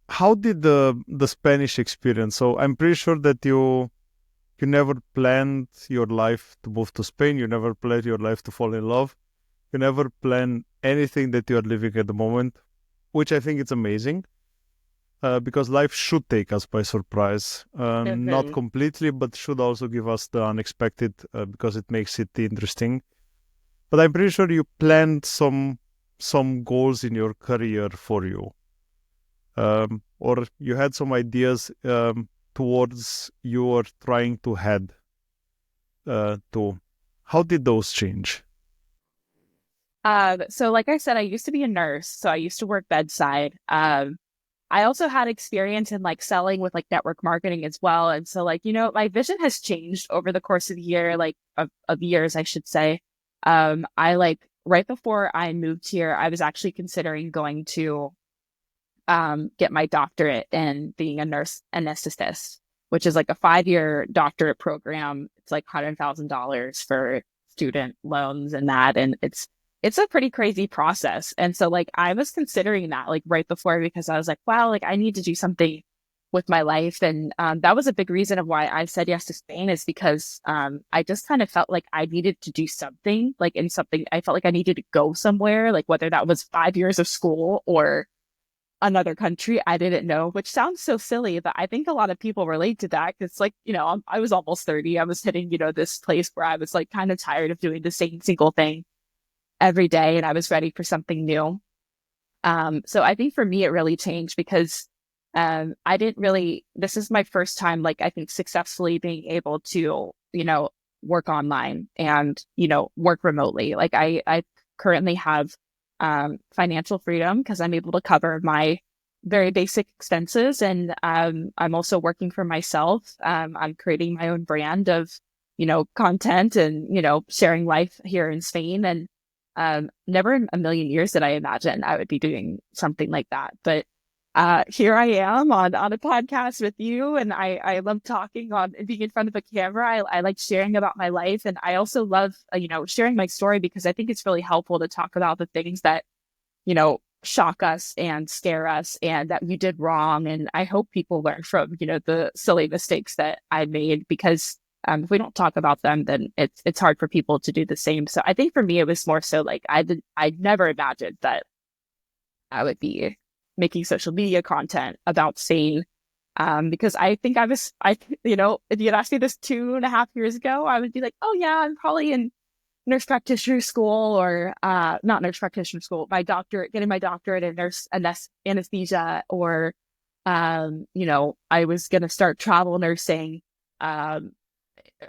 how did the Spanish experience? So I'm pretty sure that you never planned your life to move to Spain. You never planned your life to fall in love. You never plan anything that you are living at the moment, which I think is amazing. Because life should take us by surprise. Not Hmm. completely, but should also give us the unexpected because it makes it interesting. But I'm pretty sure you planned some goals in your career for you, or you had some ideas towards you were trying to head to. How did those change? So like I said, I used to be a nurse, so I used to work bedside. I also had experience in like selling with like network marketing as well. And so like, my vision has changed over the course of the year, like of years, I should say. I like right before I moved here, I was actually considering going to get my doctorate in being a nurse anesthetist, which is like a 5-year doctorate program. It's like $100,000 for student loans and that. And it's a pretty crazy process. And so like I was considering that like right before because I was like, wow, like I need to do something with my life. And that was a big reason of why I said yes to Spain is because I just kind of felt like I needed to do something like in something. I felt like I needed to go somewhere, like whether that was 5 years of school or another country I didn't know, which sounds so silly, but I think a lot of people relate to that. Cause like, I was almost 30. I was hitting, this place where I was like kind of tired of doing the same single thing every day and I was ready for something new. So I think for me, it really changed because I didn't really, this is my first time, like, I think successfully being able to, work online and, work remotely. Like, I currently have financial freedom because I'm able to cover my very basic expenses. And I'm also working for myself. I'm creating my own brand of, content and, sharing life here in Spain. And never in a million years did I imagine I would be doing something like that. But here I am on a podcast with you, and I love talking on and being in front of a camera. I like sharing about my life, and I also love sharing my story because I think it's really helpful to talk about the things that shock us and scare us and that we did wrong. And I hope people learn from the silly mistakes that I made because if we don't talk about them, then it's hard for people to do the same. So I think for me, it was more so like I never imagined that I would be making social media content about Spain. Because I think if you had asked me this 2.5 years ago, I would be like, oh yeah, I'm probably in nurse practitioner school or not nurse practitioner school, getting my doctorate in anesthesia, or I was gonna start travel nursing. Um,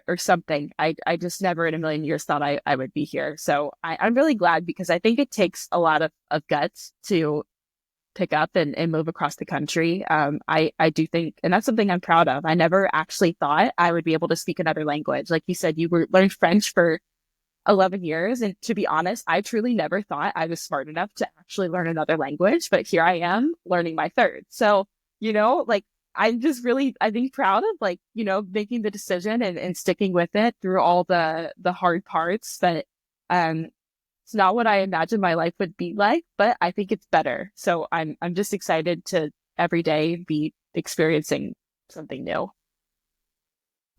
or something. I just never in a million years thought I would be here. So I'm really glad because I think it takes a lot of guts to pick up and move across the country. I do think, and that's something I'm proud of. I never actually thought I would be able to speak another language. Like you said, learned French for 11 years. And to be honest, I truly never thought I was smart enough to actually learn another language, but here I am learning my third. So, like I'm just really, I think proud of like, making the decision and sticking with it through all the hard parts that, it's not what I imagined my life would be like, but I think it's better. So I'm just excited to every day be experiencing something new.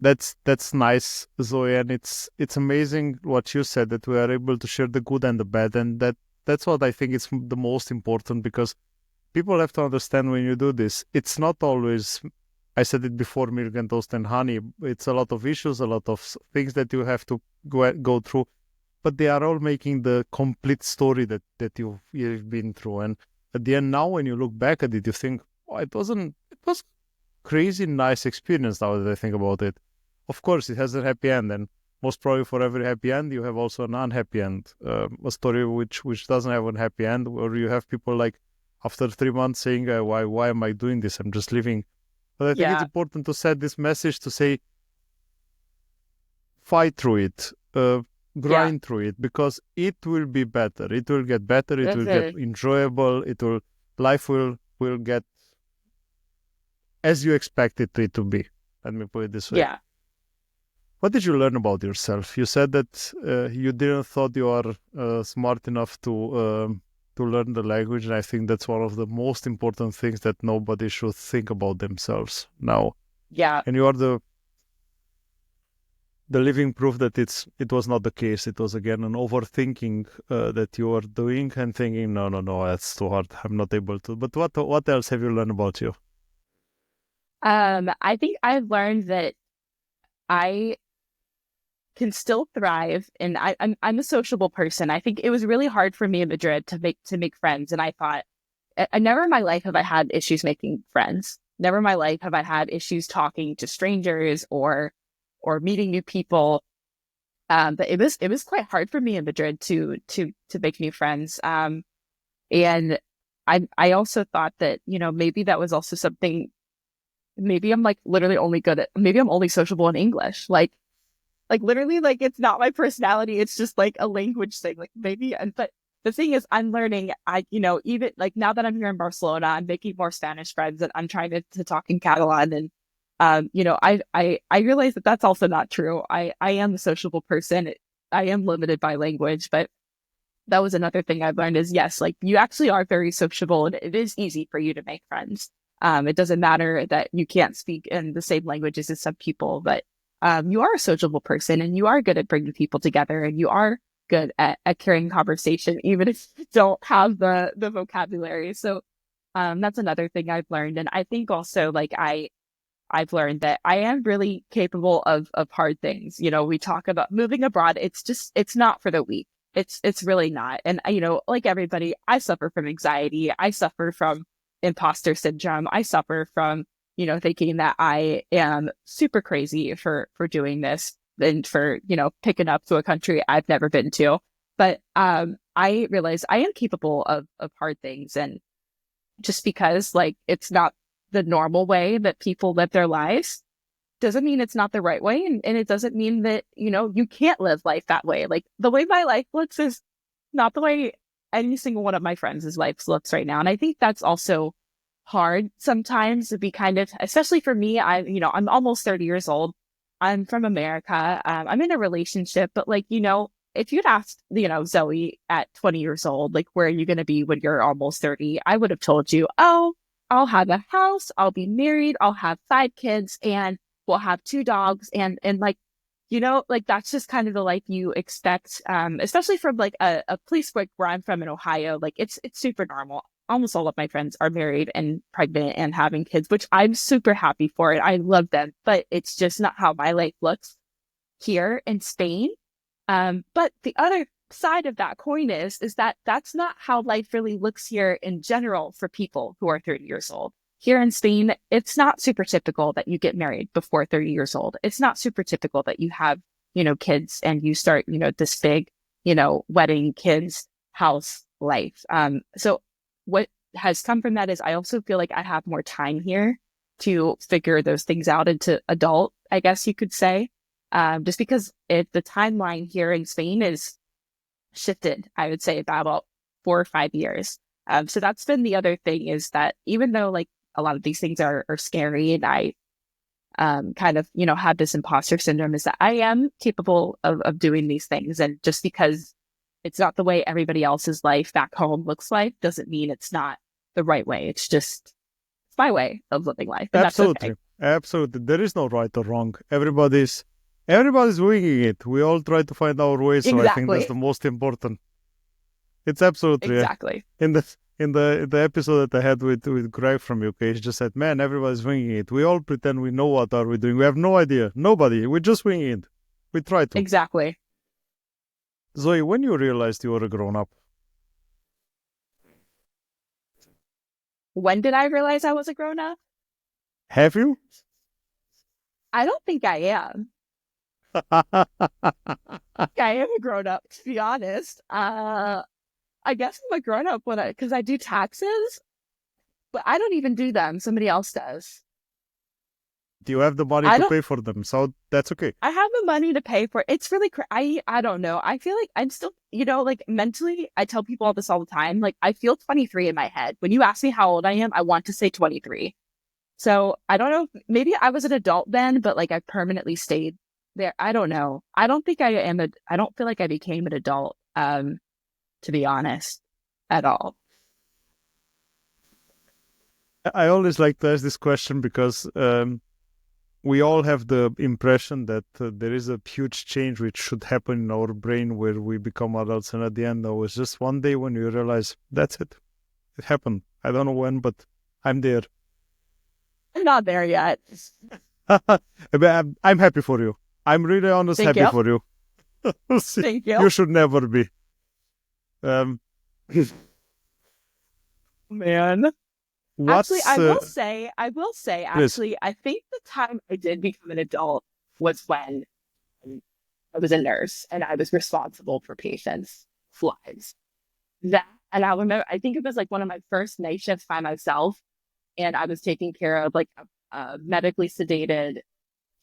that's nice, Zoe, and it's amazing what you said, that we are able to share the good and the bad, and that's what I think is the most important, because people have to understand when you do this, it's not always. I said it before, milk and toast and honey. It's a lot of issues, a lot of things that you have to go through, but they are all making the complete story that you've been through. And at the end, now when you look back at it, you think, oh, it was crazy nice experience. Now that I think about it, of course, it has a happy end, and most probably for every happy end, you have also an unhappy end. A story which doesn't have a happy end, or you have people like after 3 months saying, why am I doing this? I'm just living. But I think it's Yeah, important to set this message to say, fight through it, yeah. grind through it, because it will be better. It will get better. It will get Mhm. enjoyable. Life will get as you expect it to be. Let me put it this way. Yeah. What did you learn about yourself? You said that you didn't thought you are smart enough to learn the language, and I think that's one of the most important things that nobody should think about themselves now. Yeah. And you are the living proof that it was not the case. It was again an overthinking that you are doing and thinking, no, that's too hard. I'm not able to. But what else have you learned about you? I think I've learned that I can still thrive, and I'm a sociable person. I think it was really hard for me in Madrid to make friends, and I thought, never in my life have I had issues making friends. Never in my life have I had issues talking to strangers or meeting new people. But it was quite hard for me in Madrid to make new friends. And I also thought that, maybe that was also something. Maybe I'm like literally only good at. Maybe I'm only sociable in English. Like literally, like it's not my personality. It's just like a language thing. Like maybe, but the thing is, I'm learning. Even like now that I'm here in Barcelona, I'm making more Spanish friends, and I'm trying to talk in Catalan. And I realize that that's also not true. I am a sociable person. I am limited by language, but that was another thing I've learned is yes, like you actually are very sociable, and it is easy for you to make friends. It doesn't matter that you can't speak in the same languages as some people, but you are a sociable person, and you are good at bringing people together, and you are good at carrying conversation, even if you don't have the vocabulary. So that's another thing I've learned. And I think also like I've learned that I am really capable of hard things. We talk about moving abroad. It's not for the weak. It's really not. And like everybody, I suffer from anxiety. I suffer from imposter syndrome. I suffer from, thinking that I am super crazy for doing this and for, picking up to a country I've never been to. But I realize I am capable of hard things. And just because like it's not the normal way that people live their lives doesn't mean it's not the right way. And it doesn't mean that, you can't live life that way. Like the way my life looks is not the way any single one of my friends' lives looks right now. And I think that's also hard sometimes to be kind of, especially for me, I'm almost 30 years old. I'm from America. I'm in a relationship, but like, if you'd asked, Zoe at 20 years old, like, where are you going to be when you're almost 30? I would have told you, oh, I'll have a house, I'll be married, I'll have 5 kids, and we'll have 2 dogs. And like, like that's just kind of the life you expect, especially from like a place like where I'm from in Ohio. Like it's super normal. Almost all of my friends are married and pregnant and having kids, which I'm super happy for it. I love them, but it's just not how my life looks here in Spain. But the other side of that coin is that that's not how life really looks here in general for people who are 30 years old. Here in Spain, it's not super typical that you get married before 30 years old. It's not super typical that you have, kids and you start, this big, wedding, kids, house life. So what has come from that is I also feel like I have more time here to figure those things out into adult, I guess you could say. Just because the timeline here in Spain is shifted, I would say about 4 or 5 years. So that's been the other thing is that even though like a lot of these things are scary and I kind of, have this imposter syndrome is that I am capable of doing these things. And just because it's not the way everybody else's life back home looks like doesn't mean it's not the right way. It's just it's my way of living life. And that's Absolutely. okay. Absolutely. There is no right or wrong. Everybody's winging it. We all try to find our way, so I think that's Exactly. the most important. It's absolutely Exactly. in the episode that I had with Greg from UK, he just said, "Man, everybody's winging it. We all pretend we know what are we doing. We have no idea. Nobody. We're just winging it. We try to." Exactly. Zoe, when you realized you were a grown up, When did I realize I was a grown up? have you? I don't think I am. I am a grown up, to be honest. I guess I'm a grown up because I do taxes, but I don't even do them. Somebody else does. Do you have the money I to don't. pay for them? So that's okay. I have the money to pay for it. It's really. I don't know. I feel like I'm still. Like mentally, I tell people all this all the time. Like I feel 23 in my head. When you ask me how old I am, I want to say 23. So I don't know. Maybe I was an adult then, but like I permanently stayed there. I don't know. I don't think I am. I don't feel like I became an adult. To be honest, at all. I always like to ask this question because we all have the impression that there is a huge change which should happen in our brain where we become adults, and at the end, there was just one day when you realize that's it. It happened. I don't know when, but I'm there. I'm not there yet. I'm happy for you. I'm really honest Thank happy you. for you. See, Thank you you. should never be. Um, Man. Actually, what's I will say, please? actually, I think the time I did become an adult was when I was a nurse and I was responsible for patients' lives. That, and I remember, I think it was like one of my first night shifts by myself, and I was taking care of like a medically sedated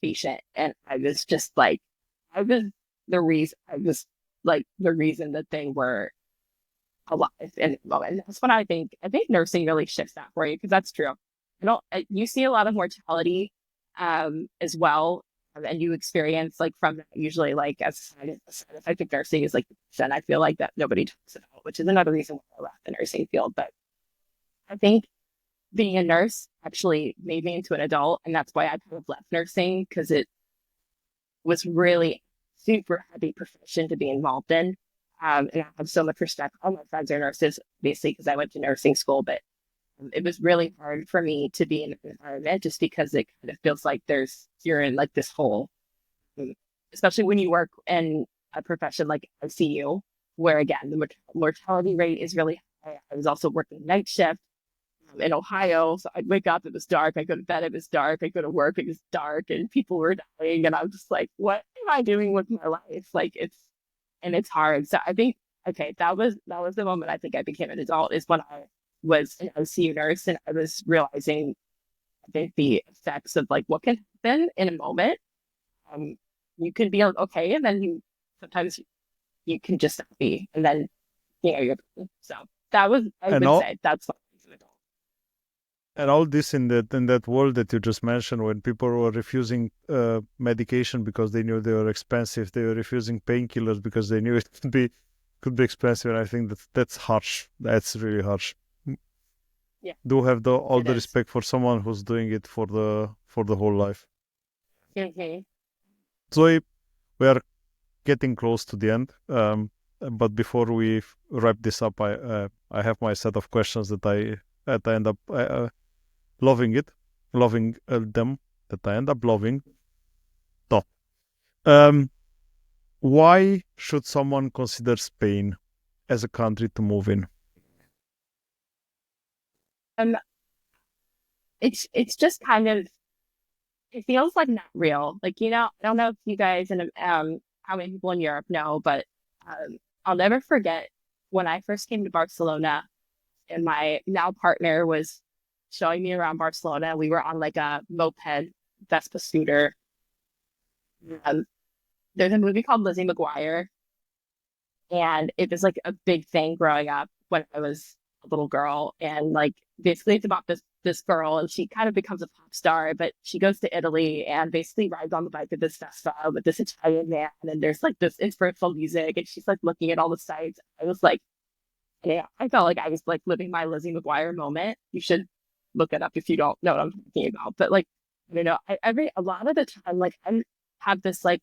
patient, and I was just like, I was I was like the reason that they were alive in the moment. That's when I think nursing really shifts that for you because that's true. You see a lot of mortality as well, and you experience like from that usually like as a side effect of nursing is like and I feel like that nobody talks about, which is another reason why I left the nursing field. But I think being a nurse actually made me into an adult, and that's why I kind of left nursing because it was really super heavy profession to be involved in. And I have so much respect. All my friends are nurses, basically, because I went to nursing school, but it was really hard for me to be in an environment just because it kind of feels like you're in like this hole, especially when you work in a profession like ICU, where again, the mortality rate is really high. I was also working night shift in Ohio. So I'd wake up, it was dark. I go to bed, it was dark. I go to work, it was dark, and people were dying. And I'm just like, what am I doing with my life? It's hard. So I think, okay, that was the moment I think I became an adult is when I was an OCU nurse and I was realizing, I think the effects of like what can happen in a moment. Um, you can be okay, and then sometimes you can just not be, and then you're so I And would all say that's what makes an adult. and all this in that world that you just mentioned, when people were refusing medication because they knew they were expensive, they were refusing painkillers because they knew it could be expensive. And I think that's harsh. That's really harsh. Yeah, Do have all it the is. respect for someone who's doing it for the whole life. Mm-hmm. Zoe, we are getting close to the end. But before we wrap this up, I have my set of questions that I end up loving it, loving them, that I end up loving. So, um, why should someone consider Spain as a country to move in? Um, it's just kind of it feels like not real. Like I don't know if you guys and how many people in Europe know, but I'll never forget when I first came to Barcelona and my now partner was showing me around Barcelona. We were on like a moped Vespa scooter. Um, there's a movie called Lizzie McGuire, and it was like a big thing growing up when I was a little girl. And like basically it's about this girl and she kind of becomes a pop star, but she goes to Italy and basically rides on the bike of this Vespa with this Italian man. And then there's like this inspirational music and she's like looking at all the sights. I was like, yeah, I felt like I was like living my Lizzie McGuire moment. You should look it up if you don't know what I'm talking about. But like you know, a lot of the time, like I have this like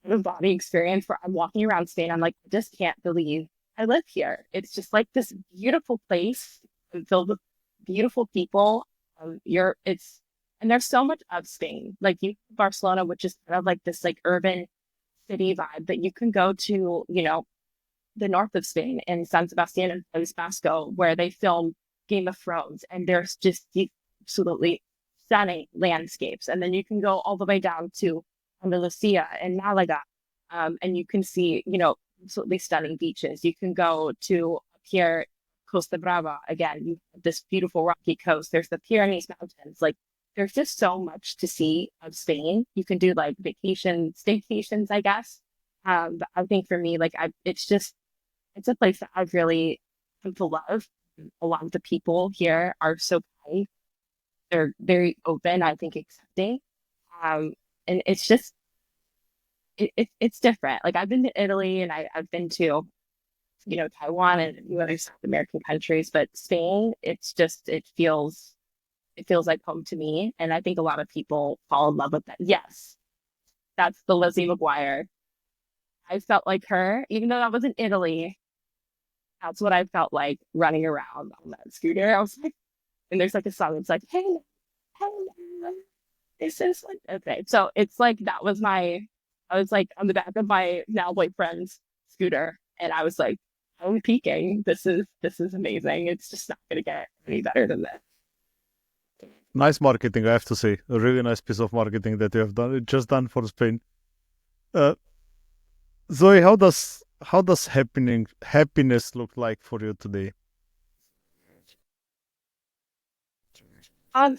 out of body experience where I'm walking around Spain. I'm like, I just can't believe I live here. It's just like this beautiful place filled with beautiful people. It's, and there's so much of Spain. Like you, Barcelona, which is kind of like this like urban city vibe that you can go to, you know, the north of Spain in San Sebastian and País Vasco, where they film Game of Thrones, and there's just these absolutely stunning landscapes. And then you can go all the way down to Andalusia and Malaga, and you can see, you know, absolutely stunning beaches. You can go to up here, Costa Brava again. You have this beautiful rocky coast. There's the Pyrenees Mountains. Like, there's just so much to see of Spain. You can do like staycations, I guess. But I think for me, like, it's a place that I've really come to love. A lot of the people here are so kind. They're very open, I think accepting. Um, and it's just, it's different. Like I've been to Italy and I've been to, you know, Taiwan and a few other South American countries, but Spain, it feels like home to me. And I think a lot of people fall in love with that. Yes, that's the Lizzie McGuire. I felt like her, even though I was in Italy. That's what I felt like running around on that scooter. I was like, and there's like a song that's like, hey, hey, this is like, okay. So it's like, I was like on the back of my now boyfriend's scooter. And I was like, I'm peaking. This is amazing. It's just not going to get any better than this. Nice marketing, I have to say. A really nice piece of marketing that you have done, just done for Spain. Uh, Zoe, how does happiness look like for you today? Um,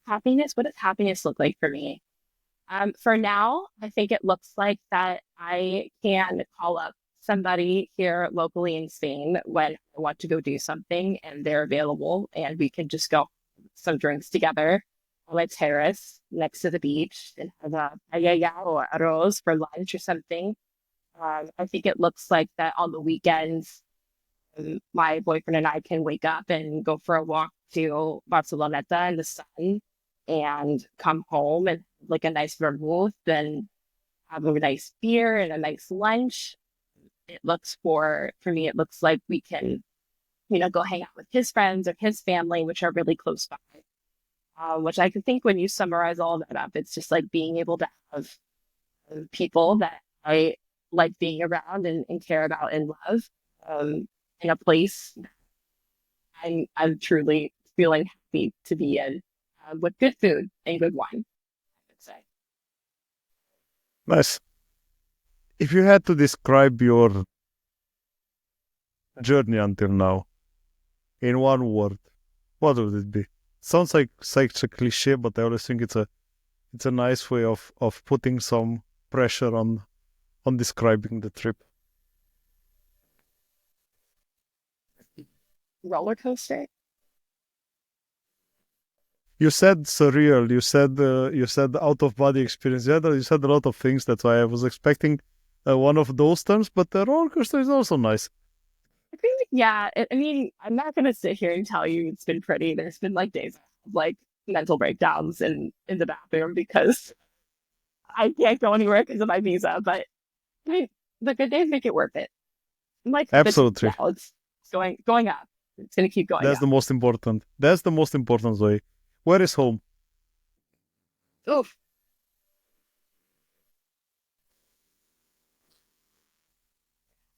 Happiness, what does happiness look like for me? For now, I think it looks like that I can call up somebody here locally in Spain when I want to go do something and they're available and we can just go have some drinks together on a terrace next to the beach and have a paella or arroz for lunch or something. I think it looks like that on the weekends, my boyfriend and I can wake up and go for a walk to Barceloneta in the sun and come home and like a nice vermouth and have a nice beer and a nice lunch. For me, it looks like we can, you know, go hang out with his friends or his family, which are really close by. Which I could think when you summarize all that up, it's just like being able to have people that I like being around and care about and love in a place I'm truly feeling happy to be in with good food and good wine, I would say. Nice. If you had to describe your journey until now in one word, what would it be? Sounds like such a cliche, but I always think it's a nice way of putting some pressure on describing the trip. Roller coaster. You said surreal. You said out of body experience. You said a lot of things. That's why I was expecting one of those terms. But the roller coaster is also nice. I think, yeah, I mean, I'm not gonna sit here and tell you it's been pretty. There's been like days of like mental breakdowns in the bathroom because I can't go anywhere because of my visa. But I mean, the good days make it worth it. I'm like Absolutely. now it's going up. It's gonna keep going That's up. the most important. That's the most important way. Where is home? Oof.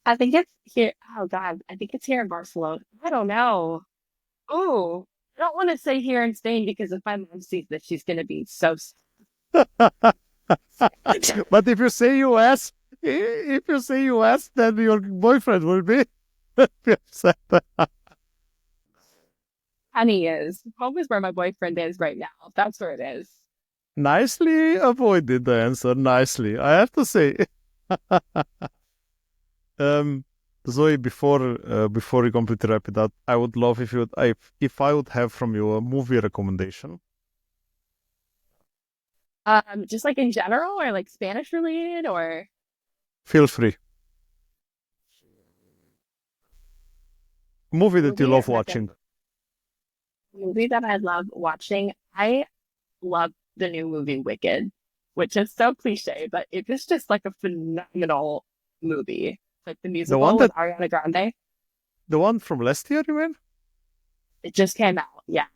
I think it's here. Oh God, I think it's here in Barcelona. I don't know. Oh, I don't want to say here in Spain because if my mom sees this, she's gonna be so sad. But if you say US, if you say US, then your boyfriend will be upset. Honey is. Home is where my boyfriend is right now. That's where it is. Nicely avoided the answer. Nicely, I have to say. Um, Zoe, before we completely wrap it up, I would love if I would have from you a movie recommendation. Just like in general, or like Spanish related, or Feel free. Movie that you movie love recommend watching. movie that I love watching. I love the new movie Wicked, which is so cliche, but it was just like a phenomenal movie. Like the The one musical with that Ariana Grande. the one from last year, you mean? It just came out. Yeah.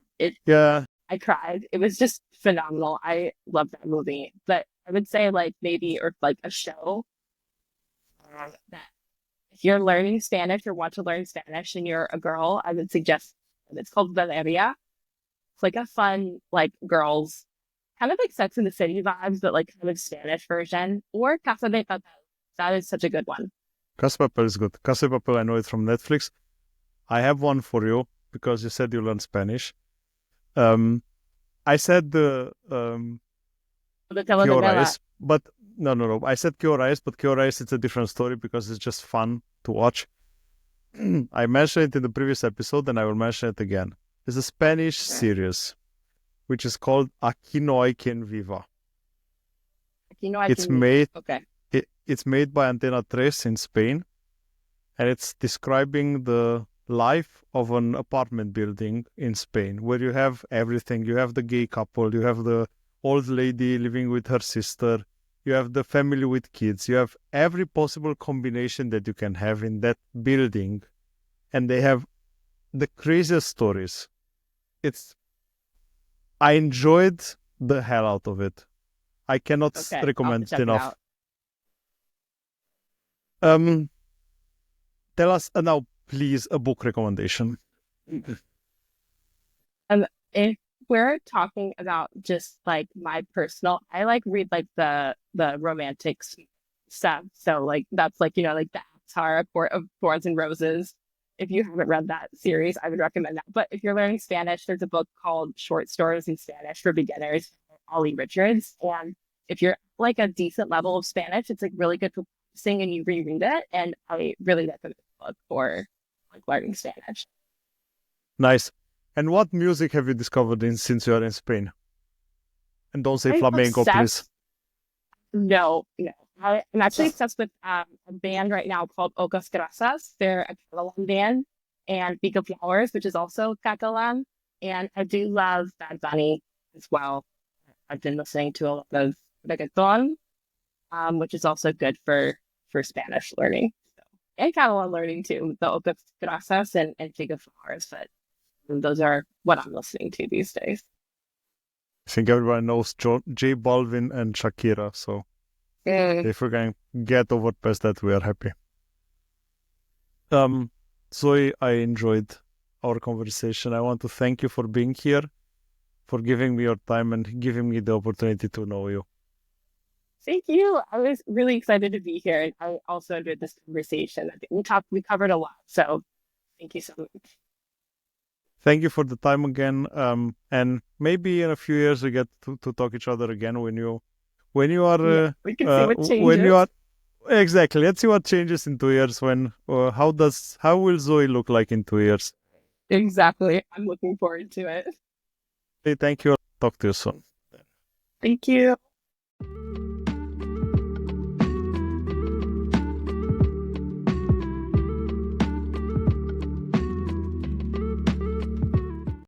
Yeah. I cried. It was just phenomenal. I love that movie. But I would say like maybe or like a show that if you're learning Spanish or want to learn Spanish and you're a girl, I would suggest it's called Valeria. It's like a fun, like girls, kind of like Sex in the City vibes, but like kind of Spanish version. Or Casa de Papel. That is such a good one. Casa de Papel is good. Casa de Papel, I know it from Netflix. I have one for you because you said you learned Spanish. I said The Que telenovela. Horas, but no. I said Que Horas, but Que Horas it's a different story because it's just fun to watch. I mentioned it in the previous episode and I will mention it again. It's a Spanish series which is called Aquí no hay quien viva. You know I It's can. made Okay. it's made by Antena 3 in Spain, and it's describing the life of an apartment building in Spain where you have everything. You have the gay couple, you have the old lady living with her sister, you have the family with kids, you have every possible combination that you can have in that building, and they have the craziest stories. I enjoyed the hell out of it. I cannot Okay. I'll have recommend to it check it enough. out. Um, Tell us now, please, a book recommendation. If we're talking about just like my personal, I like read like the romantic stuff. So like that's like like the Avatar, Court of Thorns and Roses. If you haven't read that series, I would recommend that. But if you're learning Spanish, there's a book called Short Stories in Spanish for Beginners, by Ollie Richards. And if you're like a decent level of Spanish, it's like really good for practicing and you reread it. And I really recommend the book for like learning Spanish. Nice. And what music have you discovered since you are in Spain? And don't say I'm flamenco, please. obsessed. No. I'm actually obsessed with a band right now called Ojos Grasas. They're a Catalan band, and Beak of Flowers, which is also Catalan. And I do love Bad Bunny as well. I've been listening to a lot of reggaeton, which is also good for Spanish learning. So, and Catalan learning too, the Ojos Grasas and Beak of Flowers. But those are what I'm listening to these days. I think everybody knows J Balvin and Shakira, so if we can get over past that, we are happy. Zoe, I enjoyed our conversation. I want to thank you for being here, for giving me your time and giving me the opportunity to know you. Thank you. I was really excited to be here. And I also enjoyed this conversation. I think we covered a lot. So thank you so much. Thank you for the time again. And maybe in a few years we get to talk each other again when you are We can see what when you changes. are exactly. Let's see what changes in 2 years. How will Zoe look like in 2 years? Exactly. I'm looking forward to it. Hey, thank you. Talk to you soon. Thank you.